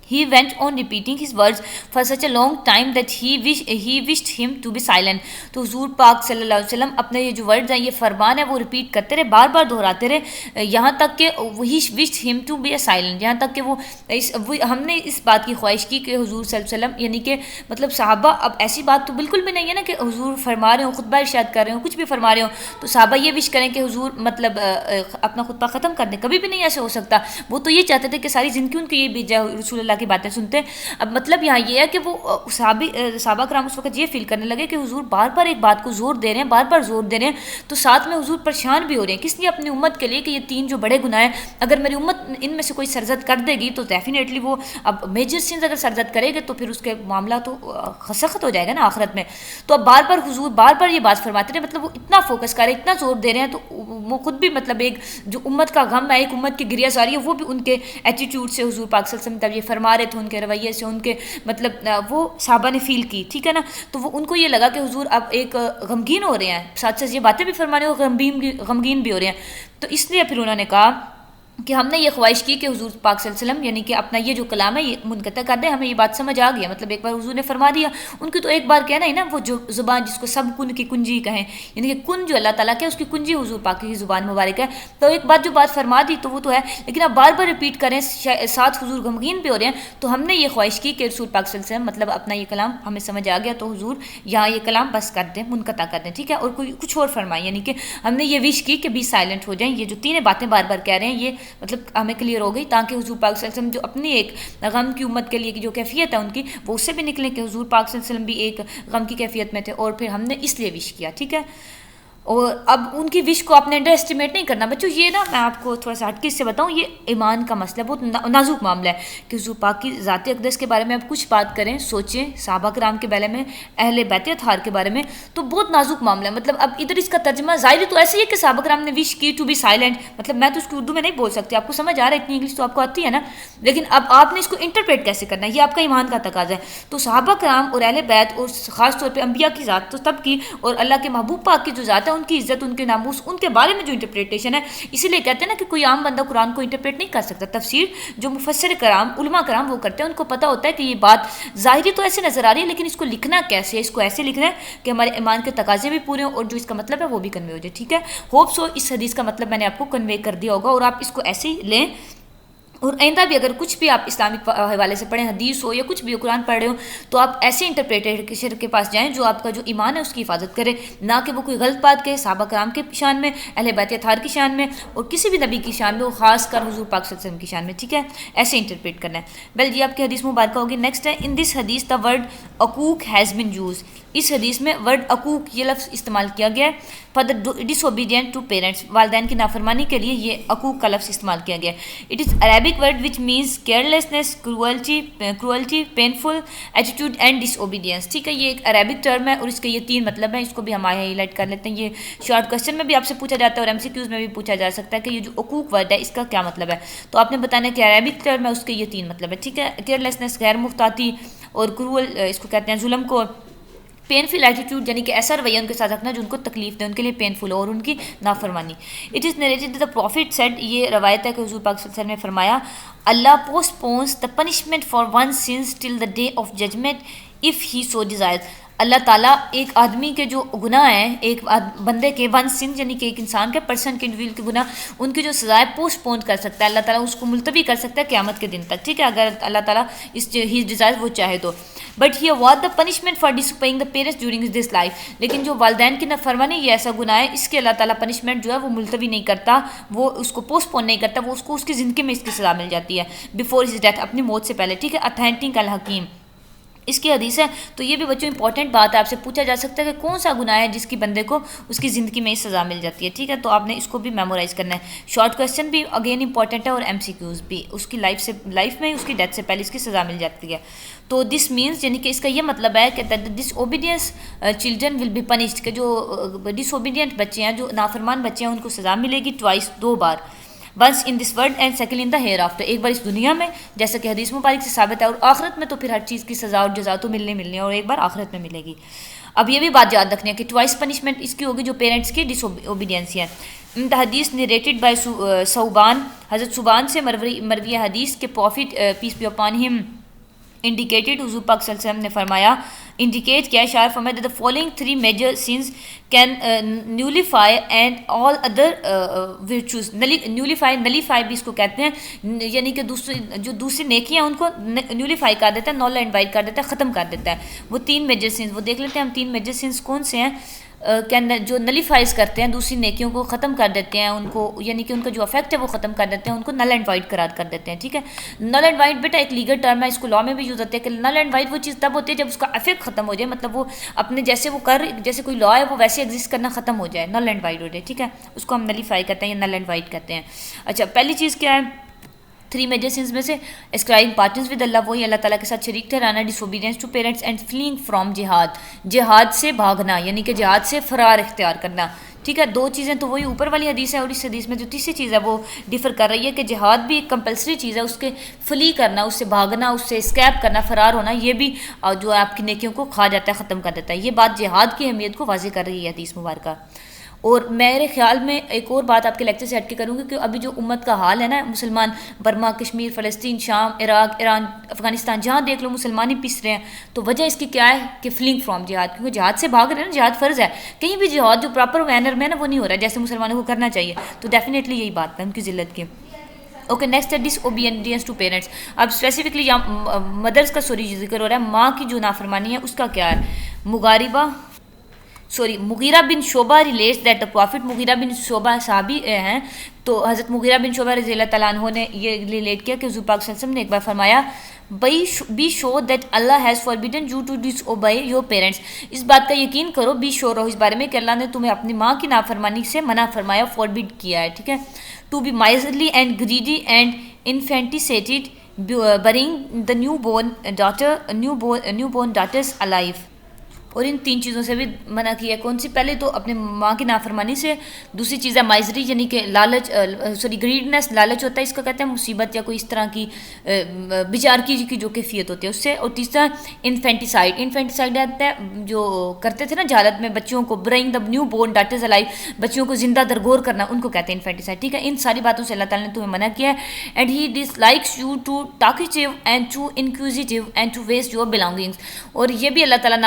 He went on repeating his words for such a long time that he wished him to be silent. تو حضور پاک صلی اللہ علیہ وسلم اپنے یہ جو ورڈز ہیں، یہ فرمان ہے، وہ ریپیٹ کرتے رہے، بار بار دہراتے رہے، یہاں تک کہ he wished him to be silent، یہاں تک کہ ہم نے اس بات کی خواہش کی کہ حضور صلی اللہ علیہ وسلم، یعنی کہ مطلب صحابہ، اب ایسی بات تو بالکل بھی نہیں ہے نا کہ حضور فرما رہے ہوں، خطبہ ارشاد کر رہے ہوں، کچھ بھی فرما رہے ہوں تو صحابہ یہ وش کریں کہ حضور مطلب اپنا خطبہ ختم کر دیں، کبھی بھی نہیں ایسے ہو سکتا. وہ تو یہ چاہتے تھے کہ ساری زندگی ان کی یہ بیت جائے، رسول اللہ کی باتیں سنتے. اب مطلب یہاں یہ ہے کہ وہ صحابہ کرام اس وقت یہ فیل کرنے لگے کہ حضور بار بار ایک بات کو زور دے رہے ہیں، بار بار زور دے رہے ہیں، تو ساتھ میں حضور پریشان بھی ہو رہے ہیں. کس لیے؟ اپنی امت کے لیے کہ یہ 3 جو بڑے گناہ ہیں، اگر میری امت ان میں سے کوئی سرزد کر دے گی تو ڈیفینیٹلی وہ اب میجر سینز اگر سرزد کرے گے تو پھر اس کے معاملہ تو سخت ہو جائے گا نا آخرت میں. تو اب بار بار حضور بار بار یہ بات فرماتے رہے، مطلب وہ اتنا فوکس کر رہے ہیں، اتنا زور دے رہے ہیں، تو وہ خود بھی مطلب ایک جو امت کا غم ہے، ایک امت کی گریہ ساری ہے، وہ بھی ان کے ایٹیٹیوڈ سے حضور پاک صلی اللہ علیہ وسلم تب یہ فرما رہے تھے، ان کے رویے سے، ان کے مطلب وہ صحابہ نے فیل کی. ٹھیک ہے نا، تو وہ ان کو یہ لگا کہ حضور اب ایک غمگین ہو رہے ہیں، ساتھ ساتھ یہ باتیں بھی فرمانے اور غمگین بھی ہو رہے ہیں. تو اس لیے پھر انہوں نے کہا کہ ہم نے یہ خواہش کی کہ حضور پاک صلی اللہ علیہ وسلم یعنی کہ اپنا یہ جو کلام ہے یہ منقطع کر دیں. ہمیں یہ بات سمجھ آ گیا، مطلب ایک بار حضور نے فرما دیا، ان کی تو ایک بار کہنا ہی نا، وہ جو زبان جس کو سب کن کی کنجی کہیں، یعنی کہ کن جو اللہ تعالیٰ کے اس کی کنجی حضور پاک کی زبان مبارک ہے. تو ایک بات جو بات فرما دی تو وہ تو ہے، لیکن اب بار بار ریپیٹ کریں، ساتھ حضور غمگین بھی ہو رہے ہیں. تو ہم نے یہ خواہش کی کہ رسول پاک صلی اللہ علیہ وسلم مطلب اپنا یہ کلام ہمیں سمجھ آ گیا تو حضور یہاں یہ کلام بس کر دیں، منقطع کر دیں. ٹھیک ہے، اور کوئی کچھ اور فرمائیں، یعنی کہ ہم نے یہ وش کی کہ بھی سائلنٹ ہو جائیں، یہ جو 3 باتیں بار بار کہہ رہے ہیں یہ مطلب ہمیں کلیئر ہو گئی، تاکہ حضور پاک صلی اللہ علیہ وسلم جو اپنی ایک غم کی امت کے لیے جو کیفیت ہے ان کی، وہ اس سے بھی نکلیں کہ حضور پاک صلی اللہ علیہ وسلم بھی ایک غم کی کیفیت میں تھے. اور پھر ہم نے اس لیے وش کیا. ٹھیک ہے، اور اب ان کی وش کو آپ نے انڈر اسٹیمیٹ نہیں کرنا بچوں. یہ نا میں آپ کو تھوڑا سا ہٹ کے اس سے بتاؤں، یہ ایمان کا مسئلہ بہت نازک معاملہ ہے کہ حضور پاک کی ذات اقدس کے بارے میں آپ کچھ بات کریں، سوچیں، صحابہ کرام کے بارے میں، اہل بیت اطہار کے بارے میں، تو بہت نازک معاملہ ہے. مطلب اب ادھر اس کا ترجمہ ظاہری تو ایسے ہی ہے کہ صحابہ کرام نے وش کی ٹو بی سائلنٹ، مطلب میں تو اس کو اردو میں نہیں بول سکتی، آپ کو سمجھ آ رہا ہے، اتنی انگلش تو آپ کو آتی ہے نا، لیکن اب آپ نے اس کو انٹرپریٹ کیسے کرنا ہے، یہ آپ کا ایمان کا تقاضا ہے. تو صحابہ کرام اور اہل بیت اور خاص طور پہ انبیاء کی ذات تو سب کی، اور اللہ کے محبوب پاک کی جو ذات ہے ان کی عزت، ان کے ناموس، ان کے بارے میں جو انٹرپریٹیشن ہے. اسی لیے کہتے ہیں نا کہ کوئی عام بندہ قرآن کو انٹرپریٹ نہیں کر سکتا. تفسیر جو مفسر کرام، علماء کرام وہ کرتے ہیں، ان کو پتہ ہوتا ہے کہ یہ بات ظاہری تو ایسے نظر آ رہی ہے لیکن اس کو لکھنا کیسے ہے، اس کو ایسے لکھنا ہے کہ ہمارے ایمان کے تقاضے بھی پورے ہوں اور جو اس کا مطلب ہے وہ بھی کنوے ہو جائے. ٹھیک ہے، ہوپ سو اس حدیث کا مطلب میں نے آپ کو کنوے کر دیا ہوگا اور آپ اس کو ایسے ہی لیں. اور آئندہ بھی اگر کچھ بھی آپ اسلامک حوالے سے پڑھیں، حدیث ہو یا کچھ بھی قرآن پڑھ رہے ہو، تو آپ ایسے انٹرپریٹر کے پاس جائیں جو آپ کا جو ایمان ہے اس کی حفاظت کرے، نہ کہ وہ کوئی غلط بات کہے صحابہ کرام کے شان میں، اہل بیت اطہار کی شان میں اور کسی بھی نبی کی شان میں، وہ خاص کر حضور پاک صلی اللہ علیہ وسلم کی شان میں. ٹھیک ہے، ایسے انٹرپریٹ کرنا ہے. جی آپ کی حدیث مبارکہ ہوگی. نیکسٹ ہے in this hadith the word عقوق ہیز بن یوز. اس حدیث میں ورڈ عقوق یہ لفظ استعمال کیا گیا ہے. For the disobedient to parents, والدین کی نافرمانی کے لیے یہ عقوق کا لفظ استعمال کیا گیا ہے. It is Arabic word which means carelessness, cruelty, painful attitude and disobedience. ٹھیک ہے، یہ ایک عربک ٹرم ہے اور اس کے یہ 3 مطلب ہیں. اس کو بھی ہم ہائی لائٹ کر لیتے ہیں. یہ شارٹ کوشچن میں بھی آپ سے پوچھا جاتا ہے اور ایم سی کیوز میں بھی پوچھا جا سکتا ہے کہ یہ جو عقوق ورڈ ہے اس کا کیا مطلب ہے. تو آپ نے بتانا ہے کہ عربک ٹرم ہے، اس کے یہ 3 مطلب ہے. ٹھیک ہے، کیئرلیسنس غیر محتاطی، اور کرول اس کو کہتے ہیں ظلم کو، پینفل ایٹیٹیوڈ یعنی کہ ایسا رویہ ان کے ساتھ رکھنا جو ان کو تکلیف دے، ان کے لیے پینفل ہو، اور ان کی نافرمانی. It is narrated the profit sad, یہ روایت ہے کہ حضور پاک صلی اللہ علیہ وسلم نے فرمایا Allah postpones the punishment for one sins till the day of judgement if he so desire. Allah تعالیٰ ایک آدمی کے جو گناہ ہیں، ایک بندے کے ون سن یعنی کہ ایک انسان کے پرسن کے انڈیویجول کے گناہ، ان کی جو سزائے پوسٹ پون کر سکتا ہے اللہ تعالیٰ، اس کو ملتوی کر سکتا ہے قیامت کے دن تک. ٹھیک ہے، اگر اللہ تعالیٰ اس ہی ڈیزائر وہ چاہے تو. But he award the punishment for disobeying the parents during this life. لیکن جو والدین کی نافرمانی یہ ایسا گناہ ہے، اس کے اللہ تعالیٰ پنشمنٹ جو ہے وہ ملتوی نہیں کرتا، وہ اس کو پوسٹ پون نہیں کرتا، وہ اس کو اس کی زندگی میں اس کی سزا مل جاتی ہے بفور ہز ڈیتھ، اپنی موت سے پہلے. ٹھیک ہے، اتھینٹک الحکیم اس کی حدیث ہے. تو یہ بھی بچوں امپورٹنٹ بات ہے، آپ سے پوچھا جا سکتا ہے کہ کون سا گناہ ہے جس کی بندے کو اس کی زندگی میں سزا مل جاتی ہے. ٹھیک ہے، تو آپ نے اس کو بھی میمورائز کرنا ہے. شارٹ کویسچن بھی اگین امپورٹنٹ ہے اور ایم سی کیوز بھی. اس کی لائف میں اس کی ڈیتھ سے پہلے اس کی سزا مل جاتی ہے. تو دس مینس یعنی کہ اس کا یہ مطلب ہے کہ disobedience children will be punished, کہ جو ڈس اوبیڈینٹ بچے ہیں، جو نافرمان بچے ہیں، ان کو سزا ملے گی ٹوائس، 2 بار. Once in this world and second in the hereafter, ایک بار اس دنیا میں جیسا کہ حدیث مبارک سے ثابت ہے، اور آخرت میں تو پھر ہر چیز کی سزا اور جزا تو ملنے ہے اور ایک بار آخرت میں ملے گی. اب یہ بھی بات یاد رکھنی ہے کہ ٹوائس پنشمنٹ اس کی ہوگی جو پیرنٹس کی ڈس اوبیڈینسی ہے. دا حدیث نریٹڈ بائی صوبان، حضرت صوبان سے مروی حدیث کے پروفٹ پیس بی اپان ہم انڈیکیٹڈ، حضور پاک صلی اللہ علیہ وسلم نے فرمایا، انڈیکیٹ کیا، اشارہ فرمایا the following 3 major sins can nullify and all other virtues. Nullify بھی اس کو کہتے ہیں، یعنی کہ دوسری نیکیاں ان کو نیولیفائی کر دیتا ہے، نول اینڈ وائٹ کر دیتا ہے، ختم کر دیتا ہے. وہ 3 میجر سینز وہ دیکھ لیتے ہیں ہم. 3 میجر سینز کون سے ہیں جو نلیفائز کرتے ہیں، دوسری نیکیوں کو ختم کر دیتے ہیں، ان کو یعنی کہ ان کا جو افیکٹ ہے وہ ختم کر دیتے ہیں، ان کو نل اینڈ وائٹ قرار کر دیتے ہیں. ٹھیک ہے، نل اینڈ وائٹ بیٹا ایک لیگل ٹرم ہے، اس کو لا میں بھی یوز ہوتا ہے کہ نل اینڈ وائٹ وہ چیز تب ہوتی ہے جب اس کا افیکٹ ختم ہو جائے، مطلب وہ اپنے جیسے کوئی لا ہے وہ ویسے ایگزسٹ کرنا ختم ہو جائے، نل اینڈ وائٹ ہو جائے. ٹھیک ہے، اس کو ہم نلیفائی کرتے ہیں یا نل اینڈ وائٹ کہتے ہیں. اچھا، پہلی چیز کیا ہے 3 میجر سینس میں سے؟ اسکرائبنگ پارٹنرز ود اللہ، وہی اللہ تعالیٰ کے ساتھ شریک ٹھہرانا، disobedience to parents and fleeing from jihad, jihad سے بھاگنا یعنی کہ جہاد سے فرار اختیار کرنا. ٹھیک ہے، 2 چیزیں تو وہی اوپر والی حدیث ہے، اور اس حدیث میں جو تیسری چیز ہے وہ ڈیفر کر رہی ہے کہ جہاد بھی ایک کمپلسری چیز ہے، اس کے فلی کرنا، اس سے بھاگنا، اس سے اسکیپ کرنا، فرار ہونا، یہ بھی جو آپ کی نیکیوں کو کھا جاتا ہے، ختم کر دیتا ہے. یہ بات جہاد کی اہمیت کو واضح کر رہی ہے حدیث مبارکہ. اور میرے خیال میں ایک اور بات آپ کے لیکچر سے ہٹ کے کروں گی کہ ابھی جو امت کا حال ہے نا، مسلمان برما، کشمیر، فلسطین، شام، عراق، ایران، افغانستان، جہاں دیکھ لو مسلمان ہی پس رہے ہیں. تو وجہ اس کی کیا ہے کہ فلنگ فرام جہاد، کیونکہ جہاد سے بھاگ رہے ہیں نا، جہاد فرض ہے. کہیں بھی جہاد جو پراپر مینر میں نا وہ نہیں ہو رہا ہے جیسے مسلمانوں کو کرنا چاہیے. تو ڈیفینیٹلی یہی بات ہے ان کی ذلت کی. اوکے، نیکسٹ ہے ڈس اوبیڈینس ٹو پیرنٹس. اب اسپیسیفکلی مدرس کا ذکر ہو رہا ہے، ماں کی جو نافرمانی ہے اس کا کیا ہے. مغیرہ بن شعبہ ریلیٹس دیٹ دا پروفٹ، مغیرہ بن شعبہ صحابی ہیں، تو حضرت مغیرہ بن شعبہ رضی اللہ تعالیٰ عنہ نے یہ ریلیٹ کیا کہ حضور پاک صلی اللہ علیہ وسلم نے ایک بار فرمایا be sure that Allah has forbidden you to disobey your parents. اس بات کا یقین کرو، بی شور رہو اس بارے میں کہ اللہ نے تمہیں اپنی ماں کی نافرمانی سے منع فرمایا، فاربیڈ کیا ہے. ٹھیک ہے، to be miserly and greedy and infanticide bring the new born daughters alive. اور ان 3 چیزوں سے بھی منع کیا ہے. کون سی؟ پہلے تو اپنے ماں کی نافرمانی سے، دوسری چیز ہے مائزری یعنی کہ لالچ، گریڈنس، لالچ ہوتا ہے اس کا کہتے ہیں مصیبت یا کوئی اس طرح کی بیچارگی کی جو کیفیت ہوتی ہے اس سے. اور تیسرا انفینٹیسائڈ. انفینٹیسائڈ آتا ہے جو کرتے تھے نا جہالت میں بچوں کو، برینگ دا نیو بورن ڈاٹرز الائیو، بچوں کو زندہ درگور کرنا، ان کو کہتے ہیں انفینٹیسائڈ. ٹھیک ہے، ان ساری باتوں سے اللہ تعالیٰ نے تمہیں منع کیا ہے. And he dislikes you too talkative and too inquisitive and to waste your belongings. اور یہ بھی اللہ تعالیٰ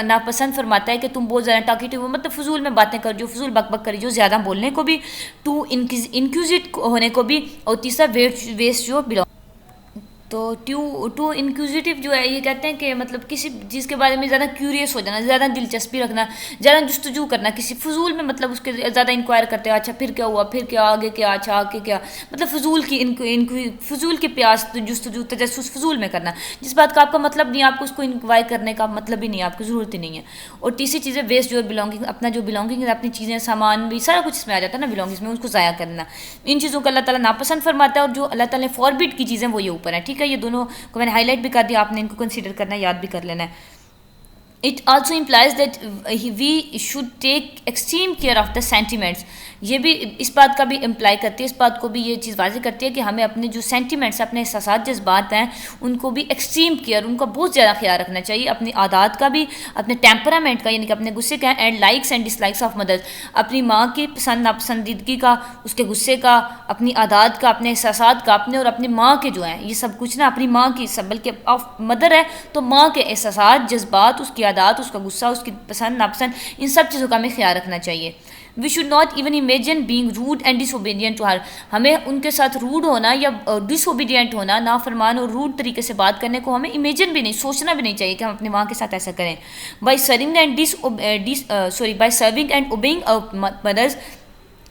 ناپسند فرماتا ہے کہ تم بہت زیادہ ٹاکیٹیو، مطلب فضول میں باتیں کر جو، فضول بک بک کری جو، زیادہ بولنے کو بھی، ٹو انکوزیٹ ہونے کو بھی، اور تیسرا ویسٹ یور بلانگ. تو ٹو انکوزیٹیو جو ہے یہ کہتے ہیں کہ مطلب کسی چیز کے بارے میں زیادہ کیوریس ہو جانا، زیادہ دلچسپی رکھنا، زیادہ جستجو کرنا کسی فضول میں، مطلب اس کے زیادہ انکوائر کرتے ہیں، اچھا پھر کیا ہوا، پھر کیا آگے کیا، اچھا آگے کیا، مطلب فضول کی پیاس جستجو تجسس فضول میں کرنا، جس بات کا آپ کا مطلب نہیں، آپ کو اس کو انکوائر کرنے کا مطلب ہی نہیں ہے، آپ کو ضرورت ہی نہیں ہے. اور تیسری چیز ہے ویسٹ یور بلانگنگ. اپنا جو بلانگنگ ہے، اپنی چیزیں، سامان بھی سارا کچھ اس میں آ جاتا ہے نا بلانگنگس میں، اس کو ضائع کرنا. ان چیزوں کو اللہ تعالیٰ ناپسند فرماتا ہے، اور جو اللہ تعالیٰ نے فاربٹ کی چیزیں وہ یہ اوپر ہیں. ٹھیک ہے، یہ دونوں کو میں نے ہائی لائٹ بھی کر دیا، آپ نے ان کو کنسیڈر کرنا ہے، یاد بھی کر لینا ہے. It also implies that we should take extreme care of the sentiments. یہ بھی اس بات کا بھی امپلائی کرتی ہے، اس بات کو بھی یہ چیز واضح کرتی ہے کہ ہمیں اپنے جو سینٹیمنٹس، اپنے احساسات جذبات ہیں، ان کو بھی ایکسٹریم کیئر، ان کا بہت زیادہ خیال رکھنا چاہیے، اپنی عادات کا بھی، اپنے ٹیمپرامنٹ کا یعنی کہ اپنے غصے کا، and likes and dislikes of mothers. اپنی ماں کی پسند ناپسندیدگی کا، اس کے غصے کا، اپنی عادات کا، اپنے احساسات کا، اپنے اور اپنی ماں کے جو ہیں یہ سب کچھ نا اپنی ماں کی سب، بلکہ آف مدر ہے تو ماں کے احساسات، جذبات، اس کی عادات، اس کا غصہ، اس کی پسند ناپسند، ان سب چیزوں کا ہمیں خیال رکھنا چاہیے. We should not even imagine being rude and disobedient to her. ہمیں ان کے ساتھ روڈ ہونا یا ڈس اوبیڈینٹ ہونا، نافرمان اور روڈ طریقے سے بات کرنے کو ہمیں امیجن بھی نہیں، سوچنا بھی نہیں چاہیے کہ ہم اپنی ماں کے ساتھ ایسا کریں. By serving and obeying mothers,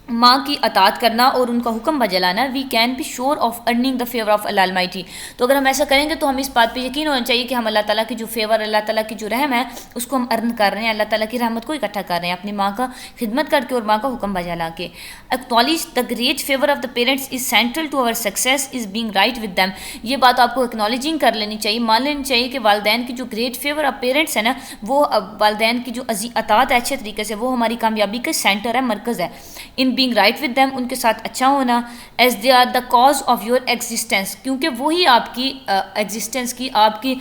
ماں کی اطاعت کرنا اور ان کا حکم بجا لانا. We can be sure of earning the favour of Allah almighty. تو اگر ہم ایسا کریں گے تو ہم اس بات پہ یقین ہونا چاہیے کہ ہم اللہ تعالیٰ کی جو فیور، اللہ تعالیٰ کی جو رحم ہے اس کو ہم ارن کر رہے ہیں، اللہ تعالیٰ کی رحمت کو اکٹھا کر رہے ہیں اپنی ماں کا خدمت کر کے اور ماں کا حکم بجا لا کے. Acknowledge the great favour of the parents is central to our success is being right with them. یہ بات آپ کو ایکنالجنگ کر لینی چاہیے، مان لینی چاہیے کہ والدین کی جو گریٹ فیور آف پیرنٹس ہے نا، وہ والدین کی جو اطاعت ہے اچھے طریقے سے، وہ ہماری کامیابی کا سینٹر ہے، مرکز ہے. In being right with them, ان کے ساتھ اچھا ہونا. As they are the cause of your existence, کیونکہ وہی آپ کی ایگزسٹینس کی، آپ کے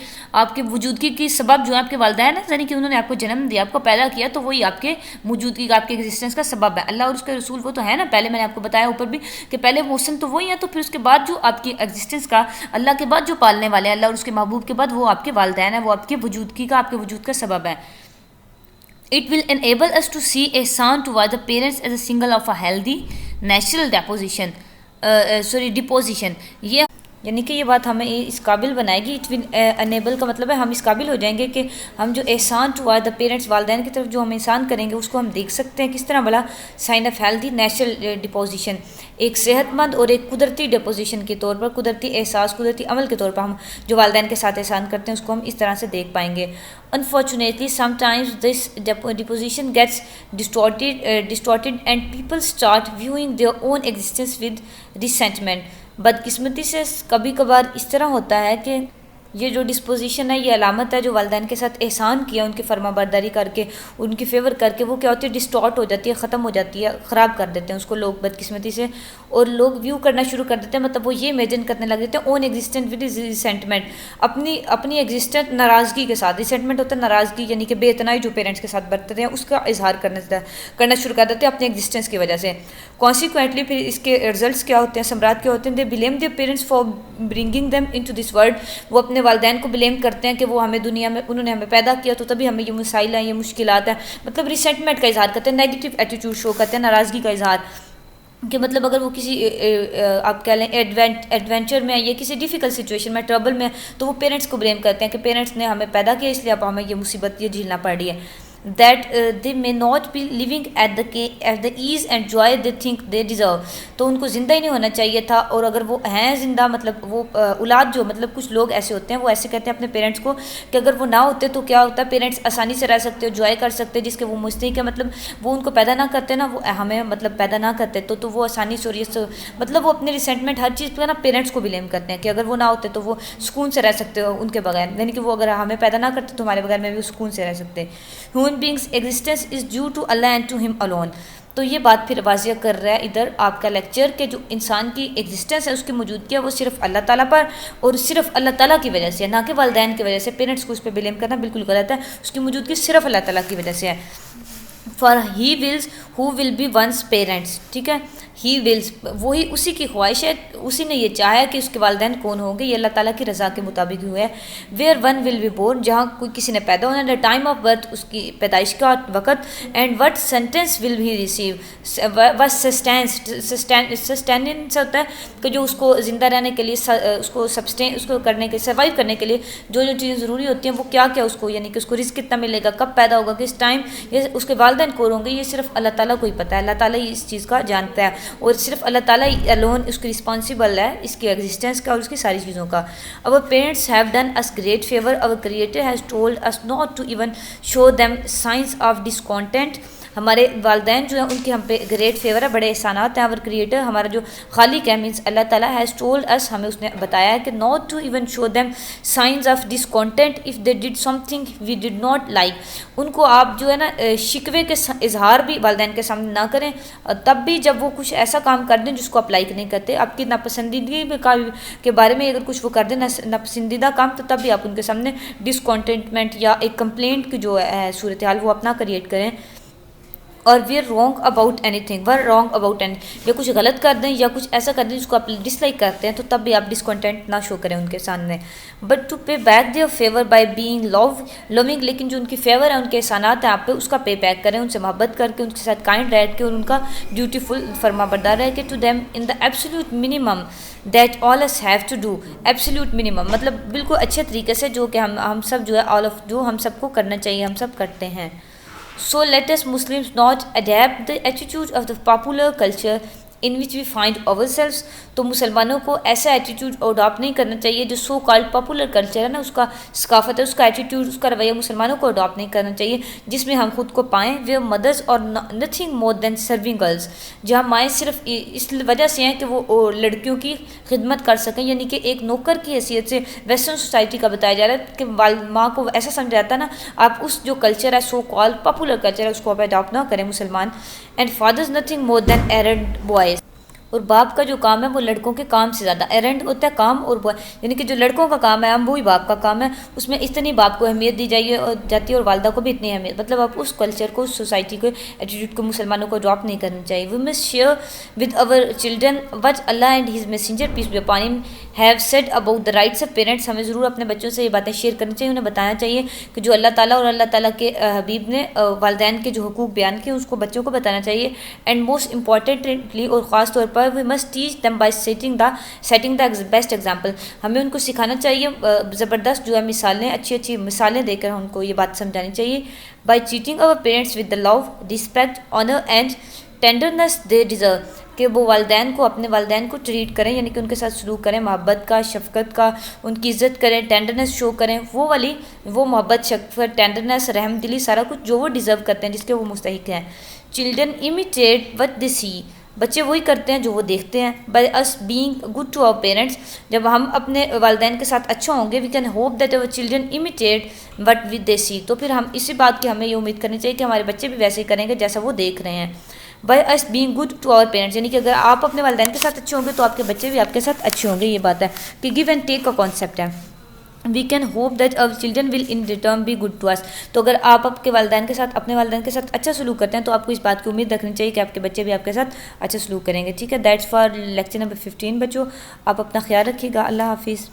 وجودگی کی سبب جو ہے آپ کے والدین ہیں، یعنی کہ انہوں نے آپ کو جنم دیا، آپ کو پیدا کیا، تو وہی آپ کے موجودگی کا، آپ کے ایگزسٹینس کا سبب ہے. اللہ اور اس کے رسول وہ تو ہے نا، پہلے میں نے آپ کو بتایا اوپر بھی کہ پہلے موسم تو وہی ہیں، تو پھر اس کے بعد جو آپ کی ایگزسٹینس کا، اللہ کے بعد جو پالنے والے ہیں، اللہ اور اس کے محبوب کے بعد وہ آپ کے والدین ہیں، وہ آپ کے وجودگی کا، آپ کے وجود کا سبب ہے. It will enable us to see a son toward the parents as a single of a healthy natural deposition. یہ یعنی کہ یہ بات ہمیں اس قابل بنائے گی. اٹ ول انیبل کا مطلب ہے ہم اس قابل ہو جائیں گے کہ ہم جو احسان ٹوارڈ دا پیرنٹس، والدین کی طرف جو ہم احسان کریں گے اس کو ہم دیکھ سکتے ہیں کس طرح بلا sign of healthy natural deposition, ایک صحت مند اور ایک قدرتی ڈپوزیشن کے طور پر، قدرتی احساس، قدرتی عمل کے طور پر ہم جو والدین کے ساتھ احسان کرتے ہیں اس کو ہم اس طرح سے دیکھ پائیں گے. Unfortunately, sometimes this deposition gets distorted and people start viewing their own existence with resentment. بدقسمتی سے کبھی کبھار اس طرح ہوتا ہے کہ یہ جو ڈسپوزیشن ہے، یہ علامت ہے جو والدین کے ساتھ احسان کیا، ان کی فرما برداری کر کے، ان کی فیور کر کے، وہ کیا ہوتی ہے، ڈسٹارٹ ہو جاتی ہے، ختم ہو جاتی ہے، خراب کر دیتے ہیں اس کو لوگ بدقسمتی سے، اور لوگ ویو کرنا شروع کر دیتے ہیں، مطلب وہ یہ امیجن کرنے لگ دیتے ہیں اون ایگزسٹنٹ ود ریسینٹمنٹ، اپنی ایگزسٹنٹ ناراضگی کے ساتھ. ریسینٹمنٹ ہوتا ہے ناراضگی، یعنی کہ بے اتنائی جو پیرنٹس کے ساتھ برتتے ہیں اس کا اظہار کرنا شروع کر دیتے ہیں اپنی ایگزسٹنس کی وجہ سے. کانسیکوینٹلی پھر اس کے رزلٹس کیا ہوتے ہیں، ثمرات کیا ہوتے ہیں، they blame their parents for bringing them into this world. وہ اپنے والدین کو بلیم کرتے ہیں کہ وہ ہمیں دنیا میں، انہوں نے ہمیں پیدا کیا تو تبھی ہمیں یہ مسائل ہیں، یہ مشکلات ہیں، مطلب ریسینٹمنٹ کا اظہار کرتے ہیں، نیگیٹو ایٹیٹیوڈ شو کرتے ہیں، ناراضگی کا اظہار کہ مطلب اگر وہ کسی آپ کہہ لیں ایڈونچر میں یا کسی ڈیفیکلٹ سچویشن میں، ٹربل میں، تو وہ پیرنٹس کو بلیم کرتے ہیں کہ پیرنٹس نے ہمیں پیدا کیا اس لیے اب ہمیں یہ مصیبت یہ جھیلنا پڑ رہی ہے. that they may not be living at the ease and joy they think they deserve. تو ان کو زندہ ہی نہیں ہونا چاہیے تھا، اور اگر وہ ہیں زندہ مطلب وہ اولاد جو مطلب کچھ لوگ ایسے ہوتے ہیں وہ ایسے کہتے ہیں اپنے پیرنٹس کو کہ اگر وہ نہ ہوتے تو کیا ہوتا ہے، پیرنٹس آسانی سے رہ سکتے ہو، جوائے کر سکتے جس کے وہ مستحق ہے، مطلب وہ ان کو پیدا نہ کرتے نا، وہ ہمیں مطلب پیدا نہ کرتے تو وہ آسانی سے، اور یہ مطلب وہ اپنے ریسنٹمنٹ ہر چیز پہ نا پیرنٹس کو بلیم کرتے ہیں کہ اگر وہ نہ ہوتے تو وہ سکون سے رہ سکتے ہو ان کے بغیر، یعنی کہ وہ اگر ہمیں پیدا نہ کرتے تو ہمارے بغیر میں بھی سکون سے رہ سکتے. Human beings existence is due to Allah and to him alone. تو یہ بات پھر واضح کر رہا ہے ادھر آپ کا لیکچر کہ جو انسان کی ایگزسٹنس ہے، اس کی موجودگی ہے، وہ صرف اللہ تعالیٰ پر اور صرف اللہ تعالیٰ کی وجہ سے، نہ کہ والدین کی وجہ سے. پیرنٹس کو اس پہ بلیم کرنا بالکل غلط ہے، اس کی موجودگی صرف اللہ تعالیٰ کی وجہ سے ہے. For he wills who will be one's parents, ٹھیک ہے، ہی ولز وہی اسی کی خواہش ہے، اسی نے یہ چاہا کہ اس کے والدین کون ہوں گے، یہ اللہ تعالیٰ کی رضا کے مطابق ہوئے ہے. Where one will be born, جہاں کوئی کسی نے پیدا ہونا، دا ٹائم آف برتھ اس کی پیدائش کا وقت، and what sustenance will be receive, what sustenance ہوتا ہے کہ جو اس کو زندہ رہنے کے لیے اس کو کرنے کے سروائیو کرنے کے لیے جو چیزیں ضروری ہوتی ہیں وہ کیا کیا اس کو، یعنی کہ اس کو رزق کتنا ملے گا، کب پیدا ہوگا، کس ٹائم، یہ اس کے والدین کون ہوں گے، یہ صرف اللہ تعالیٰ کو ہی پتہ ہے، اللہ تعالیٰ ہی اس چیز کا جانتا ہے، اور صرف اللہ تعالیٰ الون اس کی رسپانسیبل ہے اس کی ایگزسٹنس کا اور اس کی ساری چیزوں کا. Our parents have done us great favor. Our Creator has told us not to even show them signs of discontent. ہمارے والدین جو ہیں ان کی ہم پہ گریٹ فیور ہے، بڑے احسانات ہیں. اور کریٹر ہمارا جو خالق ہے مینس اللہ تعالیٰ ہیز ٹولڈ اس، ہمیں اس نے بتایا ہے کہ not to even show them signs of discontent if they did something we did not like. ان کو آپ جو ہے نا شکوے کے اظہار بھی والدین کے سامنے نہ کریں، تب بھی جب وہ کچھ ایسا کام کر دیں جس کو آپ لائک نہیں کرتے، آپ کی ناپسندیدگی کے بارے میں اگر کچھ وہ کر دیں ناپسندیدہ کام، تو تب بھی آپ ان کے سامنے ڈسکانٹینٹمنٹ یا ایک کمپلینٹ کی جو ہے صورتحال وہ اپنا کریٹ کریں. اور we are wrong about anything, or wrong about any, یا کچھ غلط کر دیں یا کچھ ایسا کر دیں جس کو آپ ڈس لائک کرتے ہیں، تو تب بھی آپ ڈسکنٹینٹ نہ شو کریں ان کے سامنے. But to pay back their favour by being loving, لیکن جو ان کی فیور ہے، ان کے احسانات ہیں آپ پہ، اس کا پے بیک کریں، ان سے محبت کر کے، ان کے ساتھ کائنڈ رہ کے، اور ان کا ڈیوٹیفل فرما بردار رہ کے. To them in the absolute minimum that all us have to do, absolute minimum مطلب بالکل اچھے طریقے سے جو کہ ہم سب جو ہے آل آف جو ہم سب کو کرنا چاہیے، ہم سب کرتے ہیں. So let us Muslims not adapt the attitude of the popular culture in which we find ourselves. تو مسلمانوں کو ایسا ایٹیٹیوڈ اڈاپٹ نہیں کرنا چاہیے جو سو کالڈ پاپولر کلچر ہے نا، اس کا ثقافت ہے، اس کا ایٹیٹیوڈ، اس کا رویہ مسلمانوں کو اڈاپٹ نہیں کرنا چاہیے جس میں ہم خود کو پائیں. ویئر مدرس اور نتھنگ مور دین سرونگ گرلس، جہاں مائیں صرف اس وجہ سے ہیں کہ وہ لڑکیوں کی خدمت کر سکیں، یعنی کہ ایک نوکر کی حیثیت سے ویسٹرن سوسائٹی کا بتایا جا رہا ہے کہ ماں کو ایسا سمجھا جاتا ہے نا، آپ اس جو کلچر ہے سو کالڈ پاپولر کلچر ہے اس کو آپ اڈاپٹ نہ کریں مسلمان. And fathers nothing more than earned boys, اور باپ کا جو کام ہے وہ لڑکوں کے کام سے زیادہ ایرنڈ ہوتا ہے کام، اور یعنی کہ جو لڑکوں کا کام ہے وہی باپ کا کام ہے، اس میں اتنی باپ کو اہمیت دی جاتی ہے اور والدہ کو بھی اتنی اہمیت، مطلب آپ اس کلچر کو، اس سوسائٹی کو، ایٹیٹیوڈ کو مسلمانوں کو اڈاپٹ نہیں کرنا چاہیے. We must share with our children what Allah and his messenger peace be upon him have said about the rights of parents. ہمیں ضرور اپنے بچوں سے یہ باتیں شیئر کرنی چاہیے، انہیں بتانا چاہیے کہ جو اللہ تعالیٰ اور اللہ تعالیٰ کے حبیب نے والدین کے جو حقوق بیان کیے اس کو بچوں کو بتانا چاہیے. اینڈ موسٹ امپورٹنٹلی، اور خاص طور پر we must teach them by setting the best example. ہمیں ان کو سکھانا چاہیے زبردست جو ہے مثالیں، اچھی مثالیں دے کر ان کو یہ بات سمجھانی چاہیے. by treating our parents with the love, respect, honor and tenderness they deserve، کہ وہ والدین کو، اپنے والدین کو ٹریٹ کریں، یعنی کہ ان کے ساتھ سلوک کریں محبت کا، شفقت کا، ان کی عزت کریں، ٹینڈرنس شو کریں، وہ محبت، شفقت، ٹینڈرنس، رحم دلی، سارا کچھ جو وہ ڈیزرو کرتے ہیں، جس کے وہ مستحق ہیں. Children imitate what they see، بچے وہی کرتے ہیں جو وہ دیکھتے ہیں. By us being good to our parents، جب ہم اپنے والدین کے ساتھ اچھا ہوں گے، we can hope that our children imitate what they see، تو پھر ہم اسی بات کی ہمیں یہ امید کرنی چاہیے کہ ہمارے بچے بھی ویسے ہی کریں گے جیسا وہ دیکھ رہے ہیں. By us being good to our parents، یعنی کہ اگر آپ اپنے والدین کے ساتھ اچھے ہوں گے تو آپ کے بچے بھی آپ کے ساتھ اچھے ہوں گے. یہ بات ہے کہ give and take کا کانسیپٹ ہے. We can hope that our children will in return be good to us، تو اگر آپ اپنے والدین کے ساتھ اچھا سلوک کرتے ہیں تو آپ کو اس بات کی امید رکھنی چاہیے کہ آپ کے بچے بھی آپ کے ساتھ اچھا سلوک کریں گے. ٹھیک ہے، دیٹس فار لیکچر نمبر 15. بچوں آپ اپنا خیال رکھیے گا. اللہ حافظ.